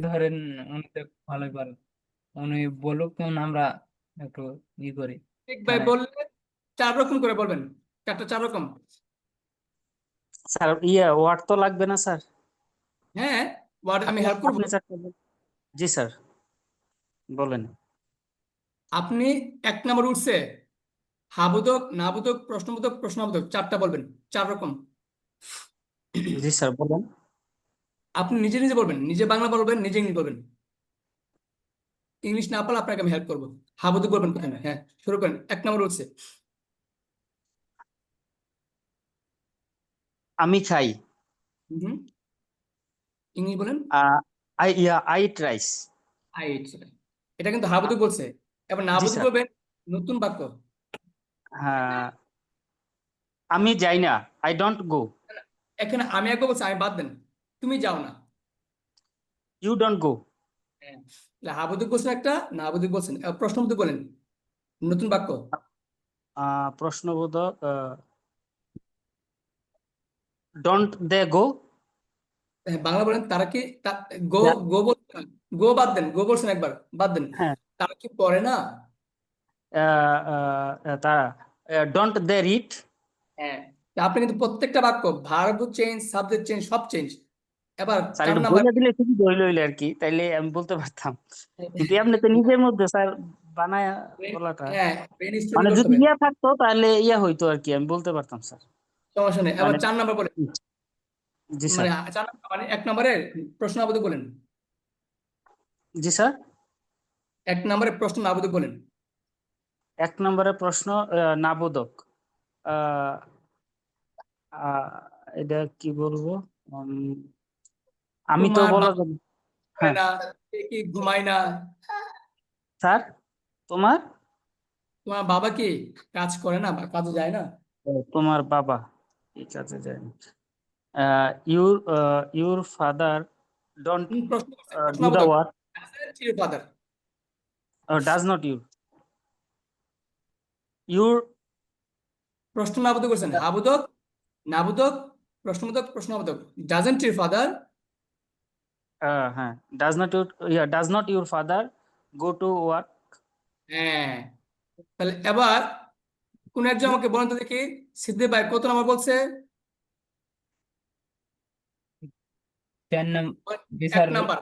ধরেন উনি তো ভালোই পারেন, উনি বলুক তখন আমরা একটু ই করি। ঠিক ভাই মানে বললে 4 রকম করে বলবেন, চারটা 4 রকম। স্যার ওয়ার্ড তো লাগবে না স্যার? হ্যাঁ, ওয়ার্ড আমি আপনি হেল্প করবো। আপনি চারটে জি স্যার, বলেন। আপনি 1 নম্বর উঠছে হাবোধক, নাবোধক, প্রশ্নবোধক, প্রশ্নবোধক, চারটা বলবেন, 4 রকম। জি স্যার, বলেন। আপনি নিজে নিজে বলবেন, নিজে বাংলা বলবেন, নিজে ইংলিশ বলবেন। ইংলিশ না পারলে আপনাকে আমি হেল্প করবো। হাবোধক বলবেন প্রথমে, হ্যাঁ শুরু করেন। 1 নম্বর উঠছে আমি খাই। হুম, ইংলিশ বলেন। I eat rice. I eat, এটা কিন্তু হাবোধক বলছে। এবার জি নাবোধক স্যার। বলবেন, নতুন বাক্য। হ্যাঁ, আমি যাই না, আই ডোন্ট গো। এখানে আমি একবার বলছি, আমি বাদ দেন, তুমি যাও না। You don't go. হ্যাঁ, তাহলে হাবোধক বলছেন একটা, নাবোধক বলছেন। এবার প্রশ্নবোধক বলেন, নতুন বাক্য। প্রশ্নবোধক, ডোন্ট দে গো। হ্যাঁ, বাংলা বলেন, তারা কি গো, গো বলছেন, গো বাদ দেন, গো বলছেন একবার, বাদ দেন। হ্যাঁ, তারা কি পড়ে না? তারা ডোন্ট দে রিড। হ্যাঁ, তা আপনি কিন্তু প্রত্যেকটা বাক্য ভার্ব চেঞ্জ, সাবজেক্ট চেঞ্জ, সব চেঞ্জ। এবার স্যার 4 একটু নাম্বার। বলে দিলে খুবই ধরল হইলো আর কি, তাইলে আমি বলতে পারতাম। কিন্তু এমনি তো নিজের মধ্যে স্যার বানায় বলাটা, হ্যাঁ, ব্রেন স্টোরিং মানে করতে যদি হবে। থাকতো তাহলে হইতো আর কি, আমি বলতে পারতাম স্যার। সমস্যা নেই, এবার মানে 4 নাম্বার বলেন। জি স্যার। মানে 4 নাম্বার মানে 1 নম্বরে প্রশ্ন আবোধক বলেন। জি স্যার। 1 নম্বরে প্রশ্ন আবোধক বলেন। 1 নম্বরে প্রশ্ন, নাবোধক। আহ, আহ, এটা কি বলবো? উম, আমি তো তোমার বলা বাবা যাবে। করে হ্যাঁ না, সে কি ঘুমায় না? স্যার, তোমার তোমার বাবা কি কাজ করে না বা কাজে যায় না? তোমার বাবা ঠিক আছে যায় না। ইউর ফাদার ডোন্ট প্রশ্ন করছে, প্রশ্ন ডু দা আবোধক। Work. Father. Does not your. প্রশ্ন আবোধক করছেন, আবোধক, নাবোধক, প্রশ্নবোধক, প্রশ্ন আবোধক। Doesn't your father. হ্যাঁ, does not your father go to work. হ্যাঁ, তাহলে এবার কোন একজন আমাকে বলেন তো দেখি, সিদ্দিক ভাই কত নম্বর বলছে? 4 নম্বর। জি এক স্যার, নাম্বার।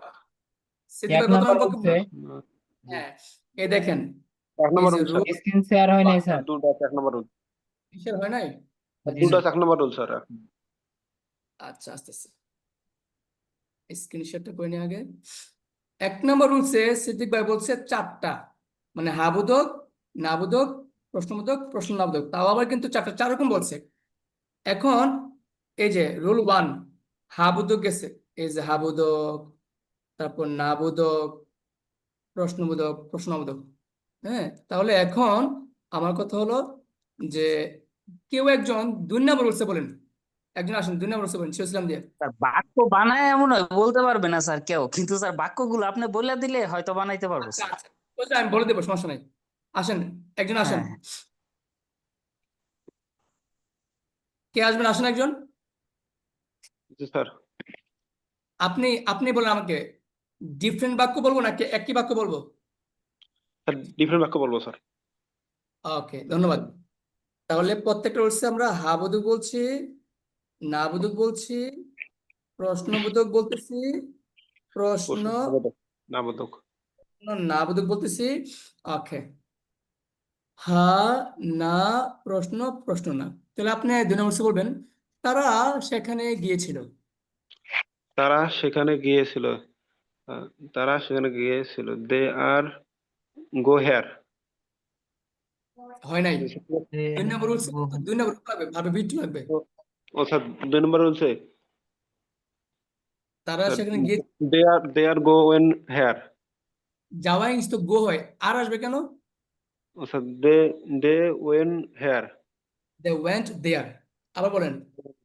সিদ্দিক এক ভাই কত নম্বর নম্বর বলছে। হ্যাঁ, এই দেখেন, 1 নম্বর এই যে rule sir. Rule screen share হয় নাই স্যার। দুটো আছে 1 নম্বর রুল। কিসের হয় নাই? জি দুটো না। আছে 1 নম্বর রুল স্যার। আচ্ছা, আস্তে আস্তে স্ক্রিনশটটা করে নিয়ে আগে। 1 নম্বর রুলসে সিদ্দিক ভাই বলছে 4টা, মানে হাবোধক, নাবোধক, প্রশ্নবোধক, প্রশ্ন নাবোধক, তাও আবার কিন্তু 4টা, 4 রকম বলছে। এখন এই যে রুল 1, হাবোধক গেছে, এই যে হাবোধক, তারপর নাবোধক, প্রশ্নবোধক, প্রশ্নবোধক। হ্যাঁ, তাহলে এখন আমার কথা হলো যে কেউ একজন 2 নম্বর রুলসে বলেন, একজন আসেন 2 নম্বর রুলসে বলেন, শিরোইসলাম দিয়ে। স্যার বাক্য বানায় এমন হয় বলতে পারবে না স্যার কেউ, কিন্তু স্যার বাক্যগুলো আপনি বলে দিলে হয়তো বানাইতে পারবো আচ্ছা স্যার। আচ্ছা, বলছে আমি বলে দেবো, সমস্যা নাই। আসেন, একজন আসেন। হ্যাঁ, কে আসবেন, আসেন একজন। জি স্যার। আপনি আপনি বলেন আমাকে, ডিফারেন্ট বাক্য বলবো নাকি একই বাক্য বলবো? স্যার ডিফারেন্ট বাক্য বলবো স্যার। ওকে, ধন্যবাদ। তাহলে প্রত্যেকটা রুলসে আমরা হাবোধক বলছি, নাবোধক বলছি, প্রশ্নবোধক বলতেছি, প্রশ্ন প্রশ্ন নাবোধক। নাবোধক। নাবোধক বলতেছি। ওকে, হা, না, প্রশ্ন, প্রশ্ন না। তাহলে আপনি 2 নম্বর বলবেন, তারা সেখানে গিয়েছিল। তারা সেখানে গিয়েছিল। আহ, তারা সেখানে গিয়েছিল। দে আর গো হেয়ার। হয় নাই। যে 2 নম্বর রুলস, বহু- 2 নম্বর লাগবে, ভাবে বিট্টু লাগবে। ও স্যার 2 নম্বর বলছে তারা স্যার, সেখানে গিয়ে, they are go when here. যাওয়া ইংলিশ তো গো হয়, আর আসবে কেন? ও sir they when here. They went there. আবার বলেন।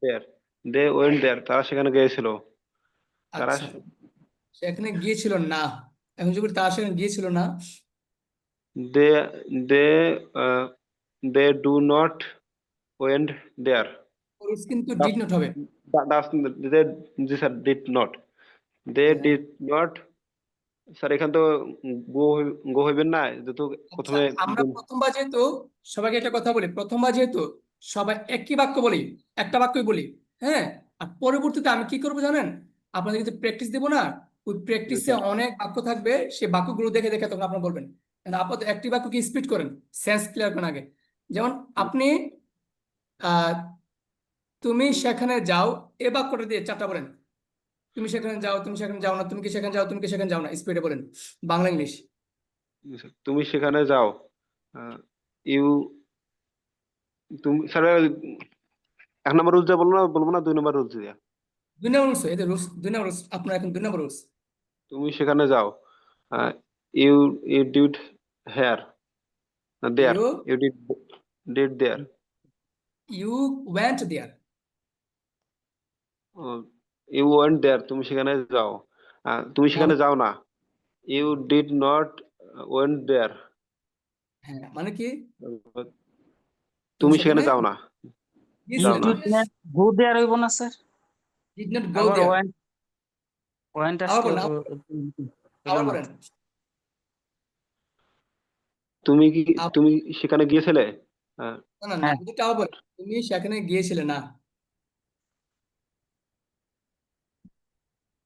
দেয়ার। দে ওয়েন দেয়ার, তারা সেখানে গিয়েছিল। তারা আচ্ছা, সেখানে গিয়েছিল না। এখন যদি বলি তারা সেখানে গিয়েছিল না, they they they do not went there. Rules কিন্তু ডিড নট হবে। They, these are did not. They হ্যাঁ, did not স্যার এখানে তো গো হইবেন না, যেহেতু আচ্ছা, প্রথমে আমরা প্রথমবার যেহেতু সবাইকে একটা কথা বলি, প্রথমবার যেহেতু সবাই একই বাক্য বলি, একটা বাক্যই বলি, হ্যাঁ। আর পরবর্তীতে আমি কি করবো জানেন, আপনাদের কিন্তু প্র্যাকটিস দেবো না, ওই প্র্যাকটিসে স্যার অনেক বাক্য থাকবে, সেই বাক্যগুলো দেখে দেখে তখন আপনারা বলবেন। আপাতত একটি বাক্য কি স্পিড করেন, সেন্স ক্লিয়ার করেন আগে। যেমন আপনি আহ তুমি সেখানে যাও, এ বাক্যটা দিয়ে চারটা বলেন। তুমি সেখানে যাও, তুমি সেখানে যাও না, তুমি কি সেখানে যাও, তুমি কি সেখানে যাও না, স্পিডে বলেন, বাংলা ইংলিশ। তুমি সেখানে যাও, ইউ তুমি স্যার 1 নম্বর রুলস বলবো না 2 নম্বর রুলস দিয়া? 2 নম্বর রুলস, এই যে রুলস 2 নম্বর রুলস, আপনার এখন 2 নম্বর রুলস। তুমি সেখানে যাও, you you did here there, you you did there, you went there. You went there, তুমি সেখানে যাও, তুমি সেখানে যাও না, you did not went there, হ্যাঁ, মানে কি, তুমি তুমি সেখানে সেখানে যাও না, ইউ যাও গিয়েছিলে না। না, ডিড নট গো দেয়ার হইব না স্যার? ডিড নট গো আবার দেয়ার। ওয়েন্ট আবার আসলে বলেন, হইল আবার না। বলেন। তুমি কি আপ- তুমি সেখানে গিয়েছিলে? আহ, না না না, হ্যাঁ, দুটো আবার বলেন, তুমি সেখানে গিয়েছিলে না।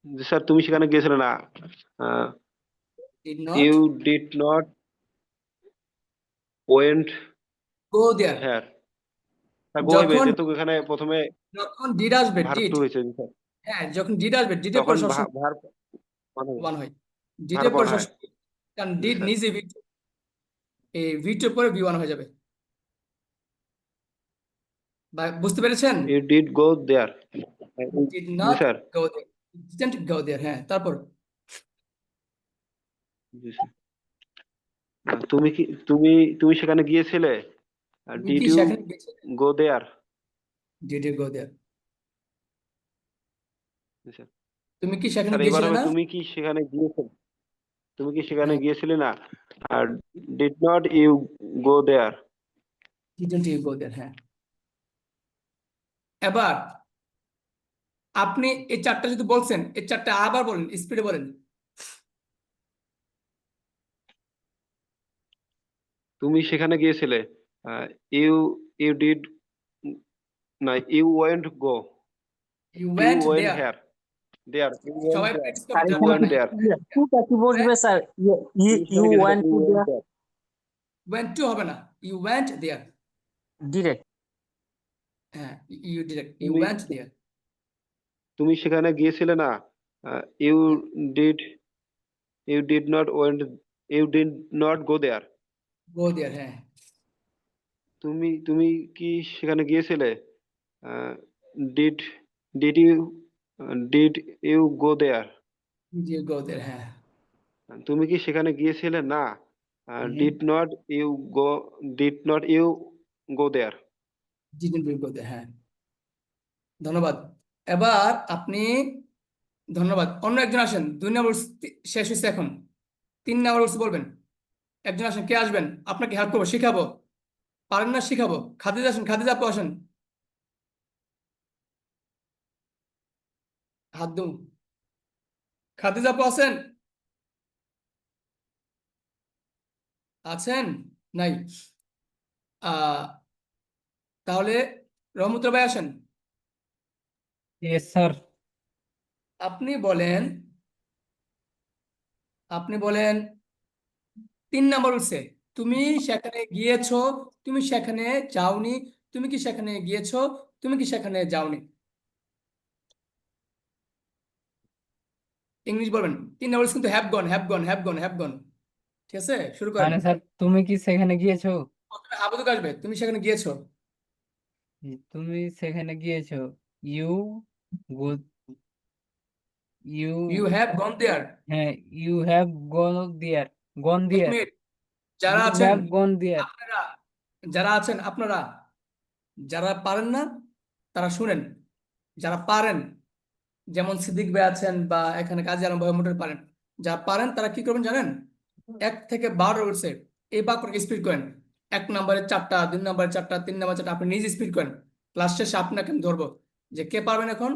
যে স্যার তুমি সেখানে গিয়েছিলে না, did not you did not went go there. Here. Go হইবে, যখন যেহেতু এখানে প্রথমে যখন ডিড আসবে, ভার্ব ডিড, টু হয়েছে স্যার, হ্যাঁ যখন ডিড আসবে, ডিডের পর তখন সবসময় ভার্ব মানে ওয়ান হয়, ডিডের ভার্ব পর হয়। সবসময়, কারণ জি ডিড স্যার, নিজে এই ভিটোর পরে ভি ওয়ান হয়ে যাবে। বুঝতে পেরেছেন? You did go there. Did জি not sir, go there, didn't go there, হ্যাঁ তারপর জি স্যার। তুমি কি তুমি তুমি সেখানে গিয়েছিলে, তুমি ডিড কি ইউ সেখানে গেছিলে, go there? Did you go there, জি স্যার। তুমি কি সেখানে স্যার এবার গিয়েছিলে হবে না, তুমি কি সেখানে গিয়েছিলে, তুমি কি সেখানে হ্যাঁ গিয়েছিলে না, আর did not you go there? Didn't you go there, হ্যাঁ। এবার আপনি এই চারটা যদি বলছেন, এই চারটা আবার বলেন, স্পিডে বলেন। তুমি সেখানে গিয়েছিলে, ইউ ইউ ডিড না, you went go, you you went went there. Here there, you went সবাই দেয়ার, প্র্যাকটিস স্যার করবেন, ইউ জানতে এখানে ওয়েন্ট হবে। দেয়ার। টুটা কি বসবে স্যার? তুমি ইউ সেখানে গিয়েছিলে, want you to went there there. Went to হবে না, ইউ ওয়েন্ট দেয়ার, ডিরেক্ট। হ্যাঁ ইউ ডিরেক্ট, ইউ তুমি ওয়েন্ট দেয়ার, তুমি সেখানে গিয়েছিলে না, you did not went, you did not go there. Go there, হ্যাঁ তুমি তুমি কি সেখানে গিয়েছিলে, did did you did you go there? Did you go there, হ্যাঁ তুমি কি সেখানে গিয়েছিলে না, hmm, did not you go did not you go there? Didn't you go there, হ্যাঁ। ধন্যবাদ। এবার আপনি, ধন্যবাদ, অন্য একজন আসেন, 2 নম্বর শেষ হয়েছে এখন, 3 নম্বর বলবেন। একজন আসেন, কে আসবেন, আপনাকে হেল্প করবো, শিখাবো, পারেন না শিখাবো। খাদিজা আসেন, খাদিজা আপু আসেন, হাত দুম, খাদিজা আপু আছেন, আছেন, নাই, আহ তাহলে রহমতুল্লাহ ভাই আসেন। Yes sir. আপনি বলেন, আপনি বলেন 3 নম্বর উঠছে, তুমি সেখানে গিয়েছো, তুমি সেখানে যাওনি, তুমি কি সেখানে গিয়েছো, তুমি কি সেখানে যাওনি, ইংলিশ বলবেন। 3 নম্বর কিন্তু have gone, have gone, have gone, have gone. ঠিক আছে, শুরু করেন। মানে স্যার তুমি কি সেখানে গিয়েছো? প্রথমে আবেদক আসবে, তুমি সেখানে গিয়েছো, তুমি সেখানে গিয়েছো, you go, you, you have gone there. হ্যাঁ, ইউ হ্যাভ গন দিয়ার, গন এক দিয়ার, মিনিট, যারা ইউ আছেন হ্যাভ গন দিয়ার। আপনারা, যারা আছেন আপনারা, যারা পারেন না তারা শুনেন, যারা পারেন, যেমন সিদ্দিক ভাই আছেন বা এখানে কাজী আলম ভাই মোটর পারেন, যারা পারেন তারা কি করবেন জানেন, 1 থেকে 12 উঠছে এই বাক্যকে স্পিড করেন। 1 নম্বরে 4টা, 2 নম্বরে 4টা, 3 নম্বরে 4টা, আপনি নিজে স্পিড করেন। ক্লাস শেষে আপনাকে আমি ধরবো, যে কে পারবেন এখন,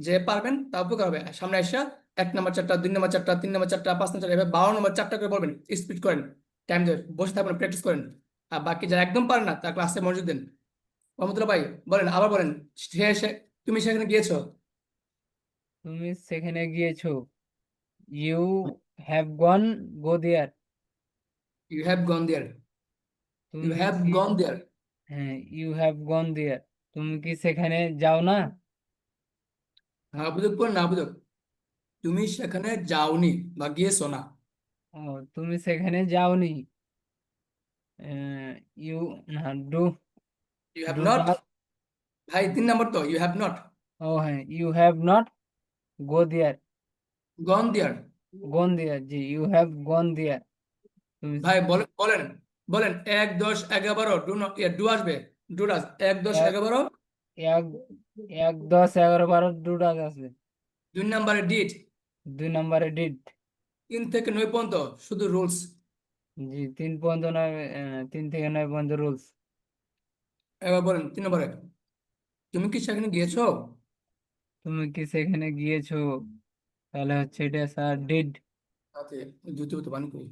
যে পারবেন তা উপকার হবে, সামনে আসা 1 নম্বর চ্যাপ্টার, 2 নম্বর চ্যাপ্টার, 3 নম্বর চ্যাপ্টার, 5 নম্বর চ্যাপ্টার, এভাবে 12 নম্বর চ্যাপ্টার করে বলবেন, স্পিড করেন, টাইম ধরে বসে থাকবেন, প্র্যাকটিস করেন। আর বাকি যারা একদম পারেন না তার ক্লাসে মনোযোগ দেন। রহমতুল্লাহ ভাই বলেন, আবার বলেন। তুমি সেখানে গিয়েছো? তুমি সেখানে গিয়েছো, you have gone, go there. You have gone there. You তুমি হ্যাভ কি, গন দেয়ার। হ্যাঁ, ইউ হ্যাভ গন দেয়ার, তুমি কি সেখানে যাও না? হ্যাঁ বুঝুক পর না বুঝুক, তুমি সেখানে যাওনি বা গিয়েছো না। ও, তুমি সেখানে যাওনি। ইউ, না, do, you have do not. Not. ভাই 3 নম্বর তো, ইউ হ্যাভ নট ও হ্যাঁ, you have not go there, gone there. Gone there, জি, ইউ হ্যাভ গন দেয়ার। তুমি ভাই বলেন বলেন বলেন, 1, 10, 11 ডু নট, ডু আসবে, ডু ডাস 1, 10, এক 11। এক 10, 11, 12 ডুডাস আছে। 2 নম্বরে ডিড। 2 নম্বরে ডিড। 3 থেকে 9 পর্যন্ত শুধু রুলস। জি, 3 পর্যন্ত নয়, 3 থেকে 9 পর্যন্ত রুলস। এবার বলেন 3 নম্বরে, তুমি কি সেখানে গিয়েছো? তুমি কি সেখানে গিয়েছো? তাহলে হচ্ছে এটা স্যার ডিড। আচ্ছা, দ্বিতীয় তো বান করি,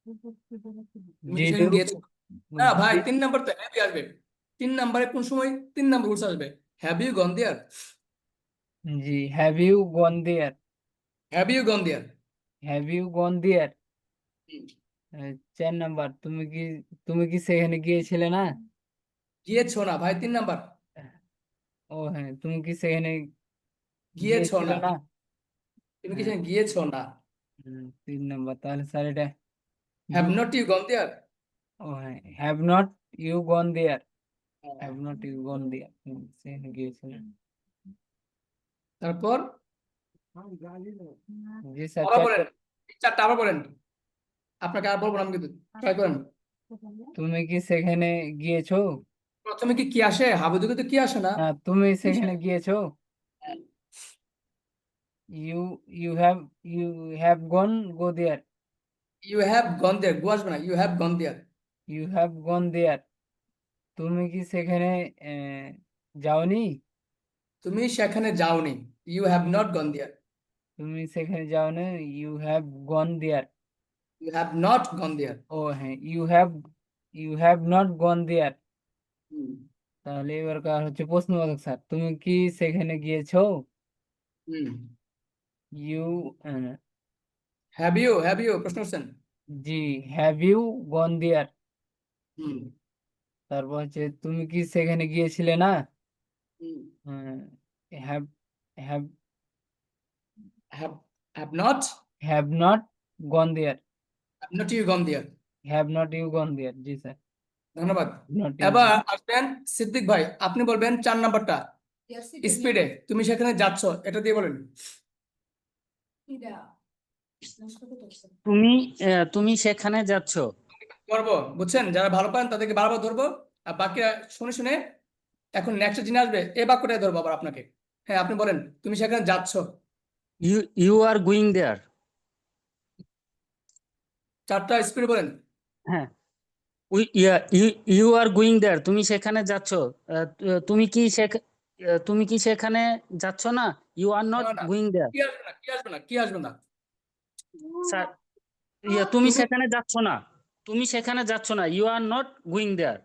তুমি কি ডিড, সেখানে গিয়েছো? না ভাই 3 নাম্বার তো হ্যাভ আসবে। 3 নম্বরে কোন সময় 3 নাম্বার রুলস আসবে? Have you gone there. জি, have you gone there, have you gone there. Have you gone there. 4 number, তুমি কি সেখানে গিয়েছিলে না? গিয়েছো না ভাই, 3 নাম্বার। ও হ্যাঁ, তুমি কি সেখানে গিয়েছো গিয়েছিলে না, না? তুমি কি হ্যাঁ, সেখানে গিয়েছো না। 3 নাম্বার, তাহলে স্যার এটা have do. Not you gone there. ও হ্যাঁ, have not you gone there, have not you gone there, সেখানে গিয়েছিলেন। তারপর জি স্যার, আবার বলেন, 4টা আবার বলেন, আপনাকে আর বলবো না আমি, কিন্তু ট্রাই করেন। তুমি কি সেখানে গিয়েছো? প্রথমে কি কি আসে? হাবুডুবি তো কি আসে না। না, তুমি সেখানে গিয়েছো। You you have you have gone, go there. You have gone there, go আসবে না, you have gone there. You have gone there, তুমি কি সেখানে যাওনি? তুমি সেখানে যাওনি, you have not gone there. তুমি সেখানে যাওনি, you have gone there. You have not gone there. ও হ্যাঁ, you have not gone there. তাহলে এবার কার হচ্ছে প্রশ্নবোধক স্যার, তুমি কি সেখানে গিয়েছো? ইউ, হ্যাভ ইউ প্রশ্ন করছেন। জি, হ্যাভ ইউ গন দেয়ার। হুম তারপর হচ্ছে তুমি কি সেখানে গিয়েছিলে না? Hmm have have have have not, have not gone there, have not you gone there. Have not you gone there, জি স্যার, ধন্যবাদ। Not you. এবার আসবেন সিদ্দিক ভাই, আপনি বলবেন 4 নাম্বারটা, স্পিডে তুমি সেখানে যাচ্ছ, এটা দিয়ে বলেন। তুমি তুমি সেখানে যাচ্ছ। করবো বুঝছেন, যারা ভালো পারেন তাদেরকে বারবার ধরবো, আর বাকিরা শুনে শুনে এখন নেক্সট যিনি আসবে এই বাক্যটাই ধরবো আবার আপনাকে। হ্যাঁ আপনি বলেন, তুমি সেখানে যাচ্ছ। You are going there. 4টা স্পিডে বলেন। হ্যাঁ, ইউ আর গোয়িং দেয়ার, তুমি সেখানে যাচ্ছ। তুমি কি সেখানে যাচ্ছ না? ইউ আর নট না না, গোয়িং দেয়ার। কি আসবে না, কি আসবে না, কি আসবে না। স্যার, তুমি তুমি সেখানে যাচ্ছ না। তুমি সেখানে যাচ্ছ না, you are not going there.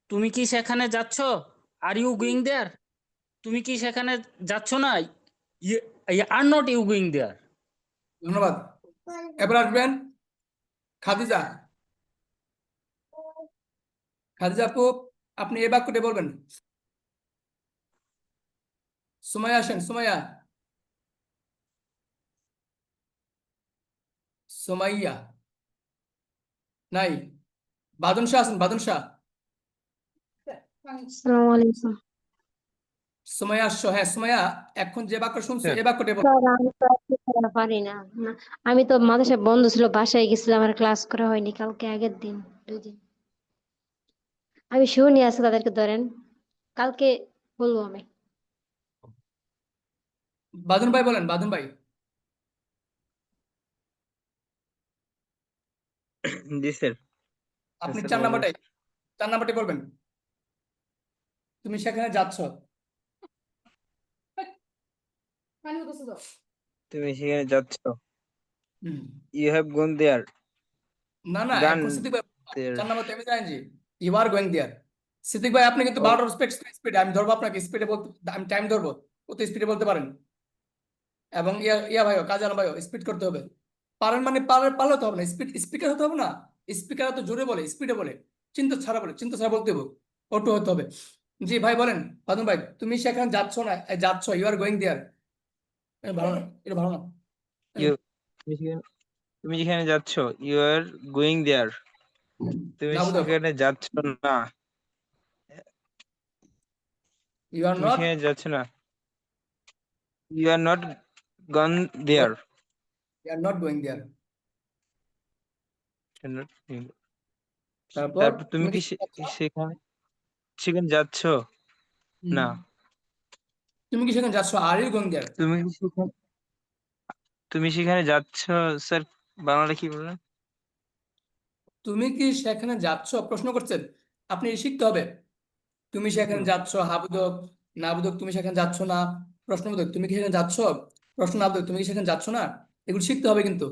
তুমি কি সেখানে যাচ্ছ? Are you going there. তুমি কি সেখানে যাচ্ছ না? Are not you going there. ধন্যবাদ। এবার আসবেন খাদিজা। খাদিজা আপু, আপনি এই বাক্যটা বলবেন। সুমাইয়া আসেন, সুমাইয়া। সুমাইয়া নাই। বাদন শাহ আছেন, বাদন শাহ। আসসালামু আলাইকুম। সুমাইয়া আসছো, হ্যাঁ সুমাইয়া, এখন যে বাক্য শুনছো স্যার এই বাক্যটা বল। স্যার আমি তো আজকে পড়া পারি না। আমি তো মাদ্রাসা বন্ধ ছিল, বাসায় গেছিলাম, আর ক্লাস করা হয়নি কালকে, আগের দিন 2 দিন। আমি শুনি আজকে, তাদেরকে ধরেন, কালকে বলবো আমি। বাদন ভাই বলেন, বাদন ভাই। জি স্যার। আপনি স্যার 4 বলেন। নাম্বারটাই, 4 নাম্বারটাই বলবেন, তুমি সেখানে যাচ্ছ। তুমি সেখানে যাচ্ছ, হুম। ইউ হ্যাভ গন দেয়ার, না না, গান এখন সিদ্দিক ভাই দেয়ার। 4 নাম্বার তেমনি জানেন জি, you are going there. Siddique ভাই আপনি কিন্তু 12টার স্পিডে, আমি ধরবো আপনাকে স্পিডে বলতে, আমি টাইম ধরবো, কত স্পিডে বলতে পারেন। এবং ইয়া ইয়া ভাইও, কাজী আলম ভাইও স্পিড করতে হবে। পারেন মানে পারলে তো হবে না, স্পিকার হতে হবে না। স্পিকার তো জোরে বলে, স্পিডে বলে, চিন্তা ছাড়া বলে, চিন্তা ছাড়া বলতে হবে, অটো হতে হবে। জি ভাই বলেন, ফাদুম ভাই, তুমি সেখানে যাচ্ছ না, যাচ্ছ, ইউ আর গোয়িং দেয়ার। ভালো না, এটা ভালো না। ইউ তুমি যেখানে যাচ্ছ, ইউ আর গোয়িং দেয়ার, তুমি নাবুদ, সেখানে যাচ্ছ না, ইউ আর তুমি নট, সেখানে যাচ্ছ না, you are not gone there. You are not going there. তারপর তারপর তুমি তুমি কি কি যাচ্ছ? সেখানে সেখানে যাচ্ছ হুম। না, তুমি কি সেখানে যাচ্ছ, আর ইউ গোয়িং দেয়ার? তুমি কি সেখানে তুমি সেখানে যাচ্ছ, স্যার বাংলাটা কি বললেন? তুমি কি সেখানে যাচ্ছ প্রশ্ন করছেন, আপনি শিখতে হবে। তুমি সেখানে যাচ্ছ, হাবুদক নাবুদক, তুমি সেখানে যাচ্ছ না, প্রশ্নবোধক, তুমি কি সেখানে যাচ্ছ, প্রশ্ন নাবুদক, তুমি কি সেখানে যাচ্ছ না, এগুলো শিখতে হবে কিন্তু।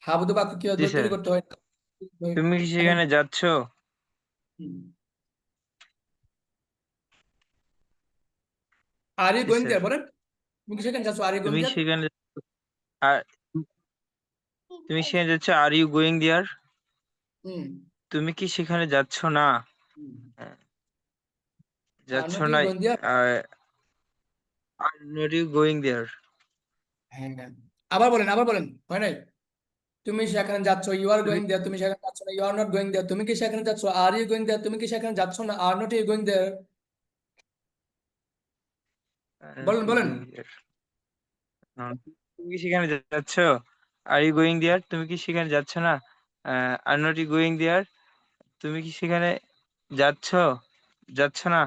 হাবুদক বাক্য জি কিভাবে স্যার। তৈরি করতে হয়। তুমি কি সেখানে যাচ্ছ, আর ইউ জি গোয়িং স্যার। দেয়ার বলেন, তুমি কি সেখানে যাচ্ছ, আর ইউ গোয়িং তুমি দেয়ার? সেখানে আর তুমি সেখানে যাচ্ছ, আর ইউ গোয়িং দেয়ার, হুম। তুমি কি সেখানে যাচ্ছ না, হ্যাঁ, আর যাচ্ছ নট ইউ না, going there. Are not you going there. হ্যাঁ হ্যাঁ। আবার বলেন, হয় নাই। তুমি সেখানে যাচ্ছ, ইউ আর তুমি গোয়িং দেয়ার, তুমি সেখানে যাচ্ছ না, you are not going there, তুমি কি সেখানে যাচ্ছ, আর ইউ গোয়িং দেয়ার, তুমি কি সেখানে যাচ্ছ না, are not you going there. বলেন বলেন। তুমি কি সেখানে যাচ্ছ, আর ইউ গোয়িং দেয়ার, তুমি কি সেখানে যাচ্ছ না, are not you going there, তুমি কি সেখানে যাচ্ছ যাচ্ছ না,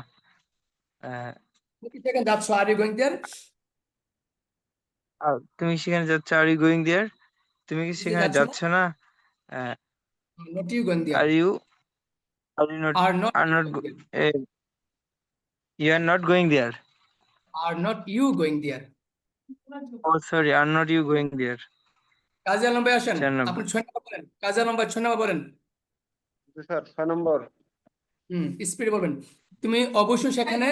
আহ, তুমি কি সেখানে যাচ্ছ, আর ইউ গোয়িং দেয়ার। তুমি সেখানে যাচ্ছ, আর ইউ গোয়িং দেয়ার, তুমি কি সেখানে যাচ্ছ না, যাচ্ছ না, not you going there, are you not are not are not you are not going there, are not you going there. ও sorry, are not you going there. Kazi Alam ভাই আসেন, 94। আপনি 6 নাম্বার বলেন, কাজী আলম ভাই 6 নাম্বার বলেন। স্যার 6 নম্বর, স্পিড বলবেন। তুমি অবশ্যই সেখানে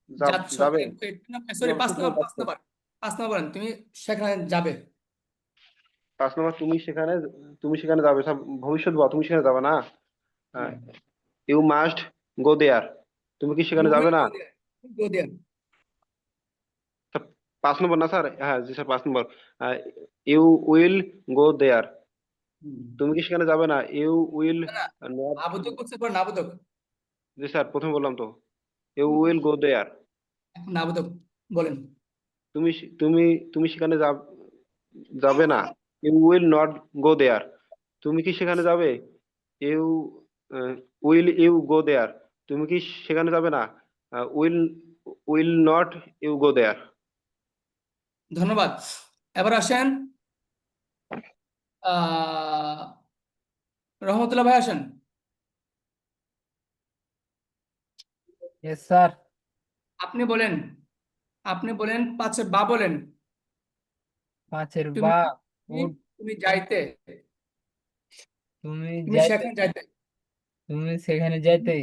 যাচ্ছ, যাবে, সরি, তুমি 5 সেখানে নাম্বার, 5 যাচ্ছ। নাম্বার, 5 নাম্বার বলেন, তুমি সেখানে যাবে। 5 নম্বর, তুমি সেখানে যাবে, সব ভবিষ্যৎ বল, তুমি সেখানে যাবে না, ইউ মাস্ট গো দেয়ার, তুমি কি ইউ সেখানে যাবে উইল না। গো দেয়ার, গো দেয়ার। স্যার, 5 নম্বর না স্যার, হ্যাঁ জি sir 5 number, you will go there, তুমি কি সেখানে যাবে না, ইউ উইল না না, নট। আবুদক বলছে পর নাবুদক, জি স্যার, প্রথম বললাম তো, ইউ উইল গো দেয়ার, এখন নাবুদক বলেন। তুমি তুমি তুমি সেখানে যাবে না, you will not go there, তুমি কি সেখানে যাবে, you will you go there, তুমি কি সেখানে যাবে না, will will not you go there. ধন্যবাদ। এবার আসেন আহ রহমতুল্লাহ ভাই আসেন। Yes sir. আপনি বলেন, আপনি বলেন 5-এর বা বলেন। 5-এর তুমি বা তুমি উড, তুমি যাইতে, তুমি তুমি যাইতে, সেখানে যাইতে। তুমি সেখানে যাইতে,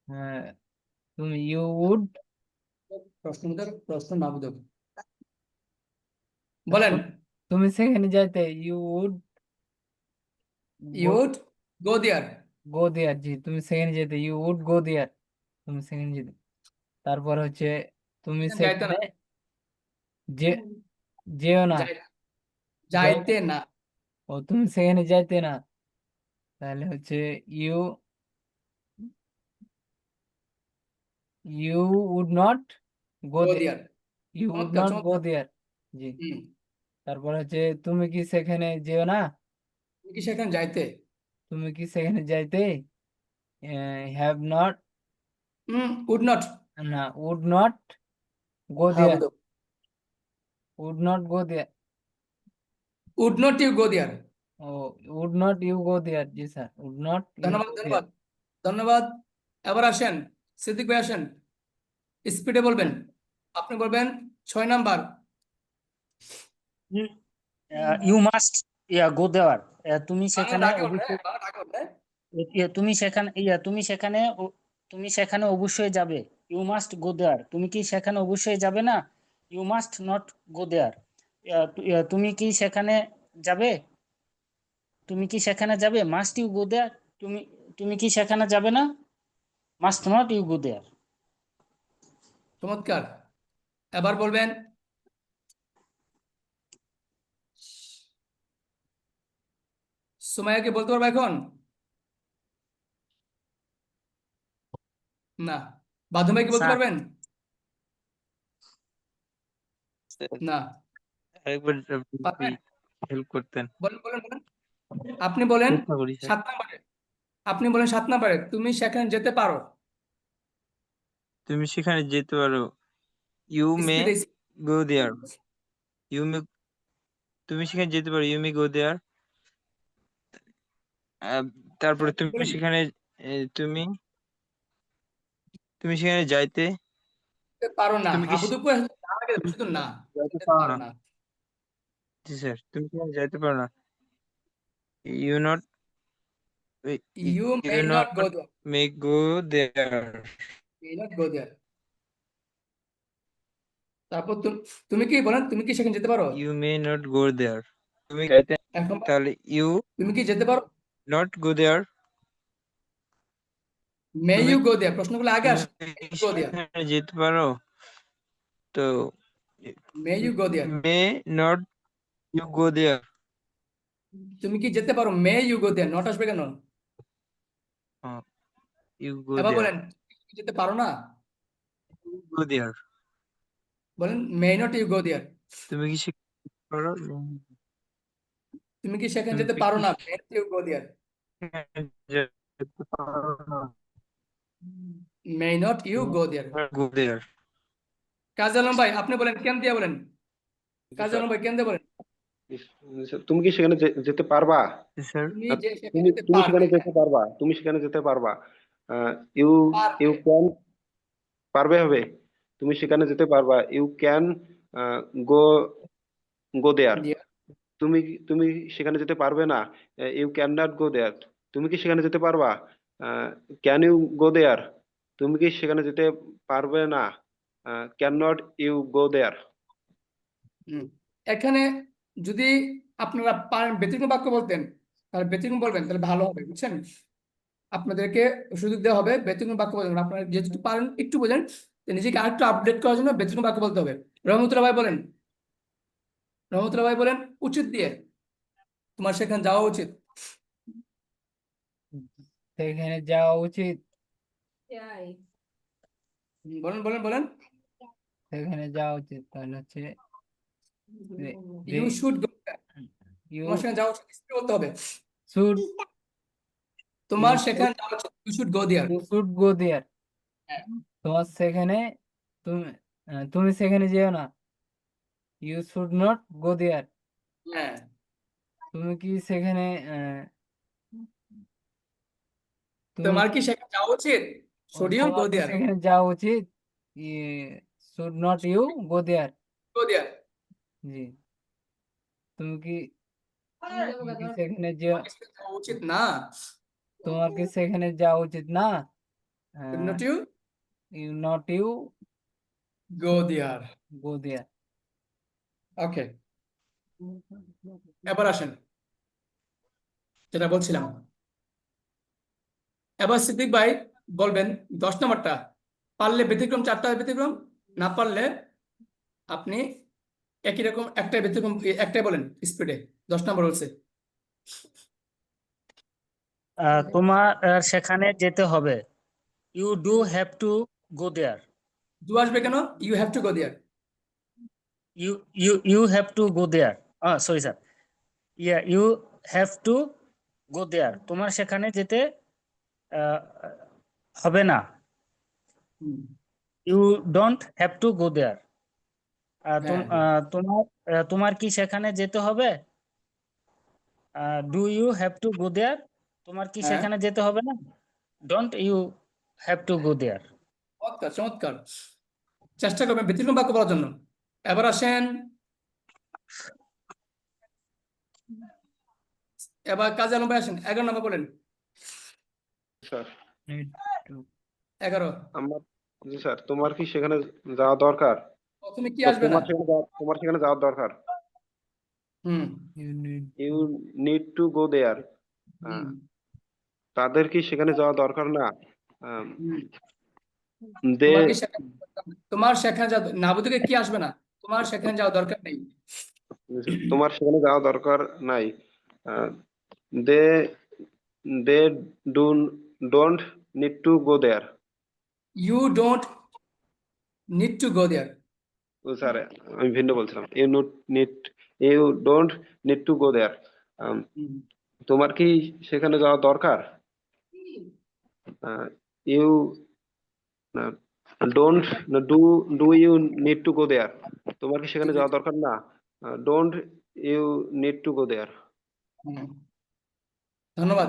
হ্যাঁ, তুমি ইউ উড, প্রশ্ন নাবুদক বলেন। তুমি সেখানে যাইতে, you would go, ইউড go there. Go there, জি তুমি সেখানে যেতে, ইউ উড গো দেয়ার, তুমি সেখানে যেতে। তারপর হচ্ছে তুমি যাইতে সেখানে না, যে, যেও না, যাই- যাও, যাইতে না। ও তুমি সেখানে যাইতে না, তাহলে হচ্ছে you, you would not go go there, there. You would চমৎকার নট গো চমৎকার। দেয়ার, জি। হুম। তারপর হচ্ছে তুমি কি সেখানে যেও না, তুমি কি সেখানে যাইতে, তুমি কি সেখানে যাইতে, হ্যাভ নট, উড নট, না উড নট গো দেয়ার, হাবুদক, would not go there, would not you go there. ও would not you go there, জি স্যার, উড নট ইউ ধন্যবাদ গো দেয়ার। ধন্যবাদ ধন্যবাদ। এবার আসেন সিদ্দিক ভাই আসেন, স্পিডে বলবেন। আপনি বলবেন 6 নাম্বার। ইউ মাস্ট গো দেওয়ার। তুমি সেখানে বাংলা ডাকে অবশ্যই বাংলা ডাকে তুমি সেখানে তুমি সেখানে অবশ্যই যাবে। You must go there. তুমি কি সেখানে অবশ্যই যাবে না? You must not go there. তুমি কি সেখানে যাবে? তুমি কি সেখানে যাবে? Must you go there. তুমি তুমি কি সেখানে যাবে না? Must not you go there. চমৎকার। এবার বলবেন সুমাইয়াকে বলতে পারবো এখন? না। বাদল ভাই কি বলতে স্যার, পারবেন? না। আরেকবার পারবেন? হেল্প করতেন। বলেন বলেন বলেন। আপনি বলেন চেষ্টা করি স্যার। 7 নাম্বারে। আপনি বলেন 7 নাম্বারে তুমি সেখানে যেতে পারো। তুমি সেখানে যেতে পারো। ইউ মে স্পিডে। গো দেয়ার। ইউ মে তুমি সেখানে যেতে পারো। ইউ মে গো দেয়ার। তারপরে তুমি বলেন সেখানে তুমি তুমি সেখানে যাইতে যেতে পারো না, তুমি কি হাবুডুবু না আগে তুমি শুধু না। যাইতে যেতে পারো পারো না? না। জি স্যার, তুমি সেখানে যাইতে পারো না। You not you may you not not go there. May go there. May not go there. তারপর তুমি কি বলেন, তুমি কি সেখানে যেতে পারো? You may not go there. তুমি যাইতে এখন তাহলে ইউ তুমি কি যেতে পারো? Not go there. মে তুমি ইউ গো দেয়ার, প্রশ্নগুলো আগে তুমি আসে। গো দেয়ার। সেখানে যেতে পারো। তো may you go there. May not you go there. তুমি কি যেতে পারো? মে ইউ গো দেয়ার, নট আসবে কেন? ইউ গো এবার দেয়ার। বলেন তুমি কি যেতে পারো না? গো দেয়ার। বলেন মে নট ইউ গো দেয়ার। তুমি কি সেখানে পারো? তুমি কি সেখানে তুমি যেতে পারো কি না? মে নট ইউ গো দেয়ার। সেখানে যেতে পারো না? মে not you go there. Go দেয়ার। কাজী আলম ভাই আপনি বলেন, কেন দিয়ে বলেন? জি কাজী স্যার। আলম ভাই কেন দিয়ে বলেন? তুমি কি সেখানে যেতে পারবা? স্যার, তুমি আর যে সেখানে তুমি যেতে তুমি পারবে। সেখানে যেতে পারবা, তুমি সেখানে যেতে পারবা। ইউ পারবে। ইউ ক্যান, পারবে হবে। তুমি সেখানে যেতে পারবা। ইউ ক্যান গো গো দেয়ার। দিয়ে তুমি সেখানে যেতে পারবে না। You can not go there. তুমি কি সেখানে যেতে পারবা? Can you go there. তুমি কি সেখানে যেতে পারবে না? Can not you go there. হুম। এখানে যদি আপনারা পারেন ব্যতিক্রম বাক্য বলতেন, তাহলে ব্যতিক্রম বলবেন, তাহলে ভালো হবে, বুঝছেন? আপনাদেরকে সুযোগ দেওয়া হবে ব্যতিক্রম বাক্য বলবেন। আপনারা যেহেতু পারেন একটু বোঝেন, তো নিজেকে আরেকটু আপডেট করার জন্য ব্যতিক্রম বাক্য বলতে হবে। রহমতুল্লাহ ভাই বলেন। রহমতুল্লাহ ভাই বলেন উচিত দিয়ে, তোমার সেখানে যাওয়া উচিত। সেখানে যাওয়া উচিত। বলেন বলেন বলেন। সেখানে যাওয়া উচিত তাহলে হচ্ছে ইউ শুড গো। ইউ তোমার সেখানে যাওয়া উচিত স্পিড বলতে হবে। শুড তোমার সেখানে যাওয়া উচিত, you should go there. You should go there. তোমার সেখানে তুমি তুমি সেখানে যেও না। You should not go there. হ্যাঁ। তুমি কি সেখানে তুমি তোমার কি সেখানে যাওয়া উচিত? শুড ইউ গো তোমার কি দেয়ার। সেখানে যাওয়া উচিত? Should not you go there. Go there. জি। তুমি কি তুমি কি সেখানে যে যাওয়া উচিত না। তোমার কি সেখানে যাওয়া উচিত না? Not you you not you go there. Go there. Okay, এবার আসেন যেটা বলছিলাম। এবার সিদ্দিক ভাই বলবেন 10 নম্বরটা। পারলে ব্যতিক্রম 4টা ব্যতিক্রম, না পারলে আপনি একই রকম একটাই ব্যতিক্রম, একটাই বলেন স্পিডে। 10 নম্বর বলছে। তোমার সেখানে যেতে হবে। You do have to go there. Do আসবে কেন? You have to go there. You have to go there. Sorry sir. You have to go there. তোমার সেখানে যেতে আহ, হবে না। You don't have to go there. হ্যাঁ তোমার তোমার কি সেখানে যেতে হবে? Do you have to go there. তোমার কি হ্যাঁ, সেখানে যেতে হবে না? Don't you have to go there. চমৎকার চমৎকার। চেষ্টা করবেন ব্যতিক্রম বাক্য বলার জন্য। এবার আসেন, এবার কাজী আলম ভাই আসেন, 11 নম্বর বলেন। স্যার need to 11 আমার জি স্যার, তোমার কি সেখানে যাওয়া দরকার? প্রথমে কি তো আসবে না? তোমার সেখানে যাওয়ার দরকার। Hmm you need you need to go there. হুম তাদের কি সেখানে যাওয়া দরকার না? হুম। দে তোমার সেখানে যা নাবুদকে কি আসবে না? তোমার সেখানে যাওয়া দরকার নেই। তোমার সেখানে যাওয়া দরকার নাই। They they don't need to go there. You don't need to go there. ও স্যার, আমি ভিন্ন বলছিলাম। You don't need to go there. তোমার কি সেখানে যাওয়া দরকার? You don't do do you need to go there. তোমার কি সেখানে যাওয়া দরকার না? Don't you need to go there. ধন্যবাদ।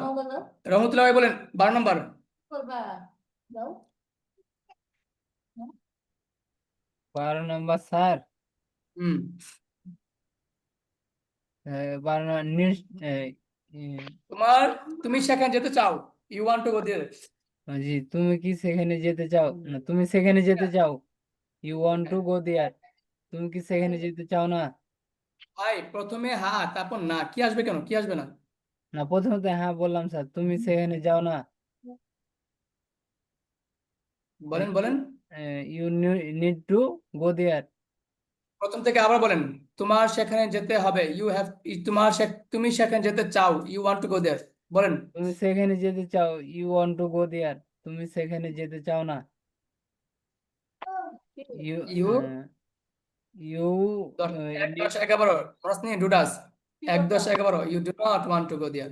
রহমতুল্লাহ ভাই বলেন 12 নম্বর। 12 নম্বর স্যার। হুম 12 তুমি সেখানে যেতে চাও, you want to go there. জি, তুমি কি সেখানে যেতে চাও? না, তুমি সেখানে যেতে চাও। You want to go there. তুমি কি সেখানে যেতে চাও না? ভাই প্রথমে হ্যাঁ, তারপর না, কি আসবে কেন, কি আসবে না? না, প্রথমত হ্যাঁ বললাম স্যার, তুমি সেখানে যাও না। বলেন বলেন, ইউ নিড টু গো দেয়ার। প্রথম থেকে আবার বলেন। তোমার সেখানে যেতে হবে, ইউ হ্যাভ, তুমি সেখানে যেতে চাও, ইউ ওয়ান্ট টু গো দেয়ার। বলেন। তুমি সেখানে যেতে চাও, you want to go there. তুমি সেখানে যেতে চাও না। ইউ ইউ ইউ 1 10 11 প্রশ্ন do does 1 10 11 you do not want to go there.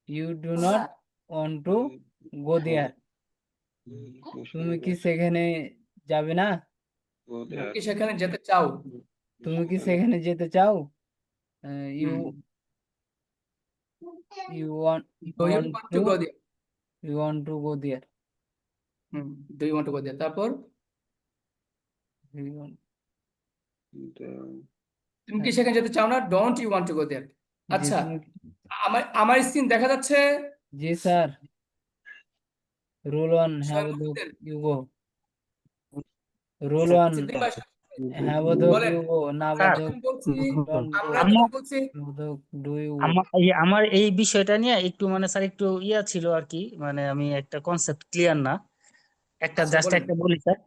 You do not want to go there. তুমি কি সেখানে যাবে না? গো তুমি দেয়ার। কি সেখানে যেতে চাও? তুমি কি সেখানে যেতে চাও? You you want do you want want to to go there. You want to go there. Do you want to go there, তারপর তুমি কি সেখানে যেতে চাও না, don't you want to go there. জি আচ্ছা, তুমি আমার আমার স্ক্রিন দেখা যাচ্ছে? জি স্যার। রোল ওয়ান হ্যাঁ সবাই বোধক বুঝছেন? You go. Roll one Siddiq ভাই হ্যাঁ বোধক বলেন। ইউ গো, না স্যার বোধক ডোন্ট গো, আমরা আমার যখন বলছি বোধক ডু ইউ গো। আমার এই বিষয়টা নিয়ে একটু মানে স্যার একটু ইয়া ছিল আর কি, মানে আমি একটা কনসেপ্ট ক্লিয়ার না, একটা আচ্ছা জাস্ট বলেন। একটা বলি স্যার।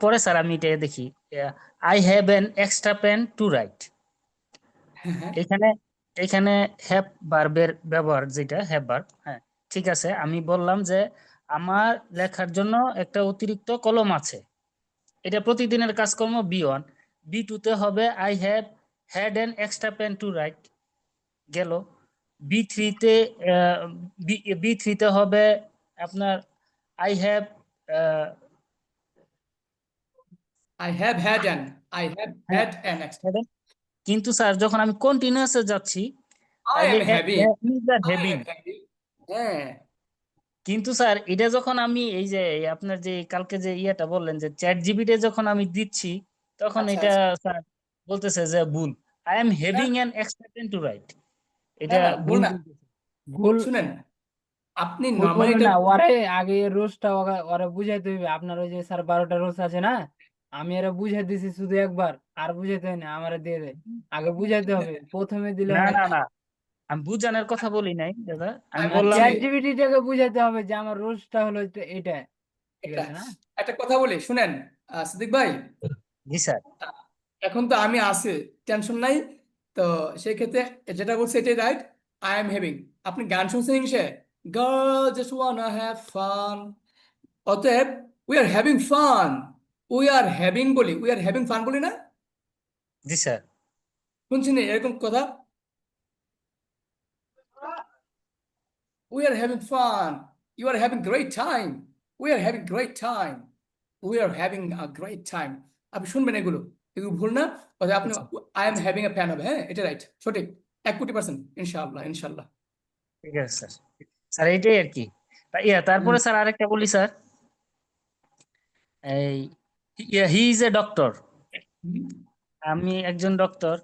পরে স্যার আমি এটা দেখি, I have an extra pen to write. হ্যাঁ এখানে এখানে হ্যাভ ভার্বের ব্যবহার, যেটা হ্যাভ ভার্ব, হ্যাঁ ঠিক আছে, আমি বললাম যে আমার লেখার জন্য একটা অতিরিক্ত কলম আছে। এটা প্রতিদিনের কাজকর্ম B1। B2 তে হবে I have had an extra pen to write, গেল। B3 তে B3 তে হবে আপনার I have I have had an, I have had an extra, কিন্তু স্যার যখন আমি কন্টিনিউয়াসে যাচ্ছি আই তাইলে am having, I having. Am having. হ্যাঁ কিন্তু স্যার এটা যখন আমি এই যে আপনার যে কালকে যে ইয়েটা বললেন যে চ্যাট জিপিটি যখন আমি দিচ্ছি, তখন আচ্ছা এটা আচ্ছা। স্যার বলতেছে যে ভুল, I am having an extra pen to write. না এটা না ভুল ভুল না, বলতেছে। ভুল শুনেন, আপনি ভুল নর্মালি বলবে এটা না, ওরে আগে রোজটা ওরা বুঝাইতে হইবে। আপনার ওই যে স্যার 12টা রোজ আছে না, আমি এরা বুঝাই দিছি শুধু একবার, আর বুঝাইতে হয় না, আমারে দিয়ে দেয়। আগে বুঝাইতে হবে, প্রথমে দিলে না হয় না না। না, আমি বুঝানোর কথা বলি নাই দাদা, আমি আমি বলছি বললাম চ্যাট জিপিটিটাকে বুঝাইতে হবে যে আমার রোজটা হলো এটা, ঠিক এটা আছে না? একটা কথা বলি শুনেন, সিদ্দিক ভাই, জি স্যার। এখন তো আমি আছি, টেনশন নাই। তো সেই ক্ষেত্রে যেটা বলছে এটাই রাইট, আই এম হ্যাভিং। আপনি গান শুনছেন ইংলিশে, গার্ল জাস্ট ওয়ানা হ্যাভ ফান, অতএব we are having fun, we are having বলি, উই আর হ্যাভিং ফান বলি না? জি স্যার। শুনছেন এরকম কথা? We are having fun. You are having great time. We are having great time. We are having a great time. আপনি শুনবেন এগুলো, এগুলো ভুল না। অর্থাৎ আপনি আচ্ছা, I am having a fan হবে, হ্যাঁ এটা রাইট, সঠিক 1,000,000% ইনশাআল্লাহ ইনশাআল্লাহ। ঠিক আছে স্যার। স্যার এইটাই আর কি। তারপরে স্যার আরেকটা বলি স্যার, এই হি ইজ এ ডক্টর। হুম, আমি একজন ডক্টর।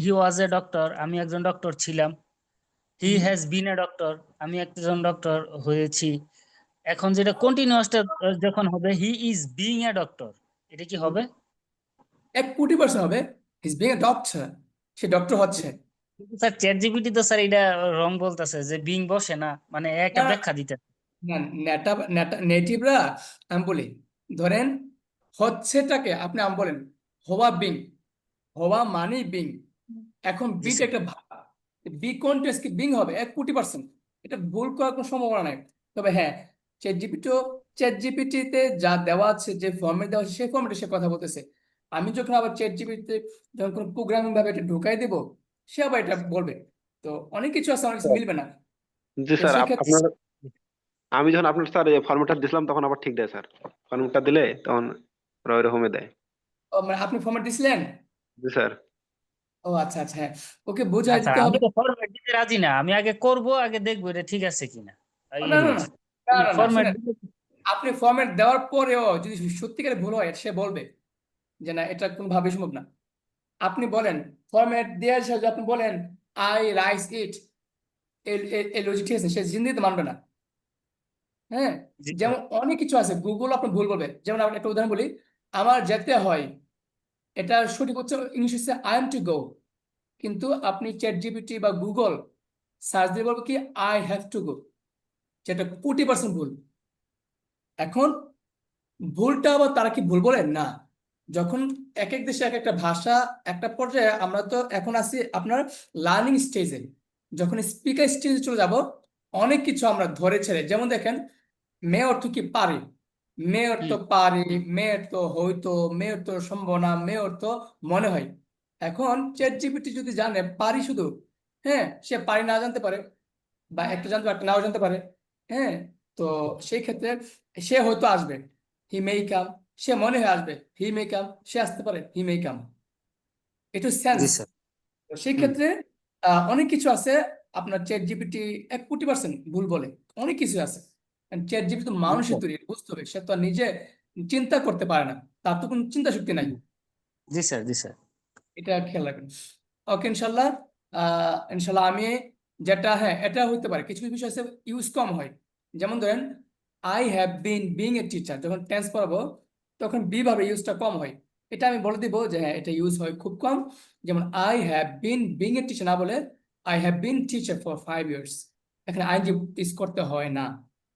হি ওয়াজ এ ডক্টর। আমি একজন ডক্টর ছিলাম। He hmm. Has been a doctor. আমি একজন ডক্টর হয়েছি। এখন যেটা কন্টিনিউয়াসটা যখন হবে he is being a doctor, এটা কি হবে? 1,000,000% হবে। হিজ বিং এ ডক্টর, সে ডক্টর হচ্ছে। স্যার চ্যাট জিপিটি তো স্যার এটা রং বলতেছে যে বিং বসে না, মানে একটা না ব্যাখ্যা দিতে। না, নেটিভরা আমি বলি, ধরেন হচ্ছেটাকে আপনি আমি বলেন হওয়া বিং, হওয়া মানে বিং। এখন জি বিটা স্যার। একটা ভাগ, বি কন্টেস্ট কি বিং হবে 1,000,000%। এটা ভুল করার কোনো সম্ভাবনা নাই। তবে হ্যাঁ, চ্যাট জিপিটিতে যা দেওয়া আছে, যে ফর্মেট দেওয়া আছে সেই ফর্মেটে সে কথা বলতেছে। আমি যখন আবার চ্যাট জিপিটিতে যখন কোনো প্রোগ্রামিং ভাবে এটা ঢুকাই দেব, সে আবার এটা বলবে। তো অনেক কিছু আছে, অনেক কিছু মিলবে না। জি তো স্যার, সেই ক্ষেত্রে আপনার আমি যখন আপনার স্যার ফর্মেটটা দিছিলাম তখন আবার ঠিক দেয় স্যার। ফর্মেটটা দিলে তখন ওরা ওইরকমই দেয়। মানে আপনি ফর্মেট দিছিলেন? জি স্যার। ও আচ্ছা আচ্ছা, হ্যাঁ, ওকে বুঝাই আচ্ছা, দিতে আমি হবে। তো ফরম্যাট দিতে রাজি না। আমি আগে করব, আগে দেখবো এটা ঠিক আছে কিনা। না এই না না হচ্ছে না না না, ফরম্যাট শুনেন, দিলে। আপনি ফর্মেট দেওয়ার পরেও যদি সত্যিকারে ভুল হয়, সে বলবে যে না, এটা কোনোভাবে সম্ভব না। আপনি বলেন ফরম্যাট দেওয়ার সাথে আপনি বলেন আই রাইস ইট, এই লজিক ঠিক আছে, সে জিন্দিতে মানবে না। হ্যাঁ, জি স্যার। যেমন অনেক কিছু আছে গুগল আপনি ভুল বলবে। যেমন আপনি একটা উদাহরণ বলি, আমার যেতে হয়, এটা সঠিক হচ্ছে ইংলিশ হচ্ছে আই এম টু গো, কিন্তু আপনি চ্যাট জিপিটি বা গুগল সার্চ দিয়ে বলবো কি আই হ্যাভ টু গো, যেটা 20% ভুল। এখন ভুলটা আবার তারা কি ভুল বলে না, যখন এক এক দেশে এক একটা ভাষা, একটা পর্যায়ে আমরা তো এখন আছি আপনার লার্নিং স্টেজে, যখন স্পিকার স্টেজে চলে যাব, অনেক কিছু আমরা ধরে ছেড়ে, যেমন দেখেন মে অর্থ কি পারি, মে অর্থ হুম। পারি, মে অর্থ হয়তো, মে অর্থ সম্ভাবনা, মে অর্থ মনে হয়। এখন চ্যাট জিপিটি যদি জানে পারি শুধু, হ্যাঁ, সে পারি না জানতে পারে, বা একটা জানতে পারে একটা নাও জানতে পারে। হ্যাঁ, তো সেই ক্ষেত্রে সে হয়তো আসবে, হি মে কাম, সে মনে হয় আসবে, হি মে কাম, সে আসতে পারে, হি মে কাম। একটু সেন্স। জি স্যার। তো সেই হুম। ক্ষেত্রে অনেক কিছু আছে আপনার চ্যাট জিপিটি 1,000,000% ভুল বলে, অনেক কিছু আছে। চ্যাট জিপিটি তো জি মানুষের স্যার। তৈরি, বুঝতে হবে, সে তো আর নিজে চিন্তা করতে পারে না, তার তো কোনো চিন্তা শক্তি নাই। জি স্যার। জি স্যার। এটা খেয়াল রাখবেন। ওকে, ইনশাল্লাহ। ইনশাল্লাহ আমি যেটা, হ্যাঁ, এটা হইতে পারে কিছু কিছু বিষয় আছে ইউজ কম হয়। যেমন ধরেন I have been being a teacher, যখন টেন্স পড়াবো তখন বি ভাবে ইউজটা কম হয়। এটা আমি বলে দিব যে হ্যাঁ, এটা ইউজ হয় খুব কম। যেমন I have been being a teacher না বলে I have been teacher for 5 years, এখানে আই যে ইউজ করতে হয় না।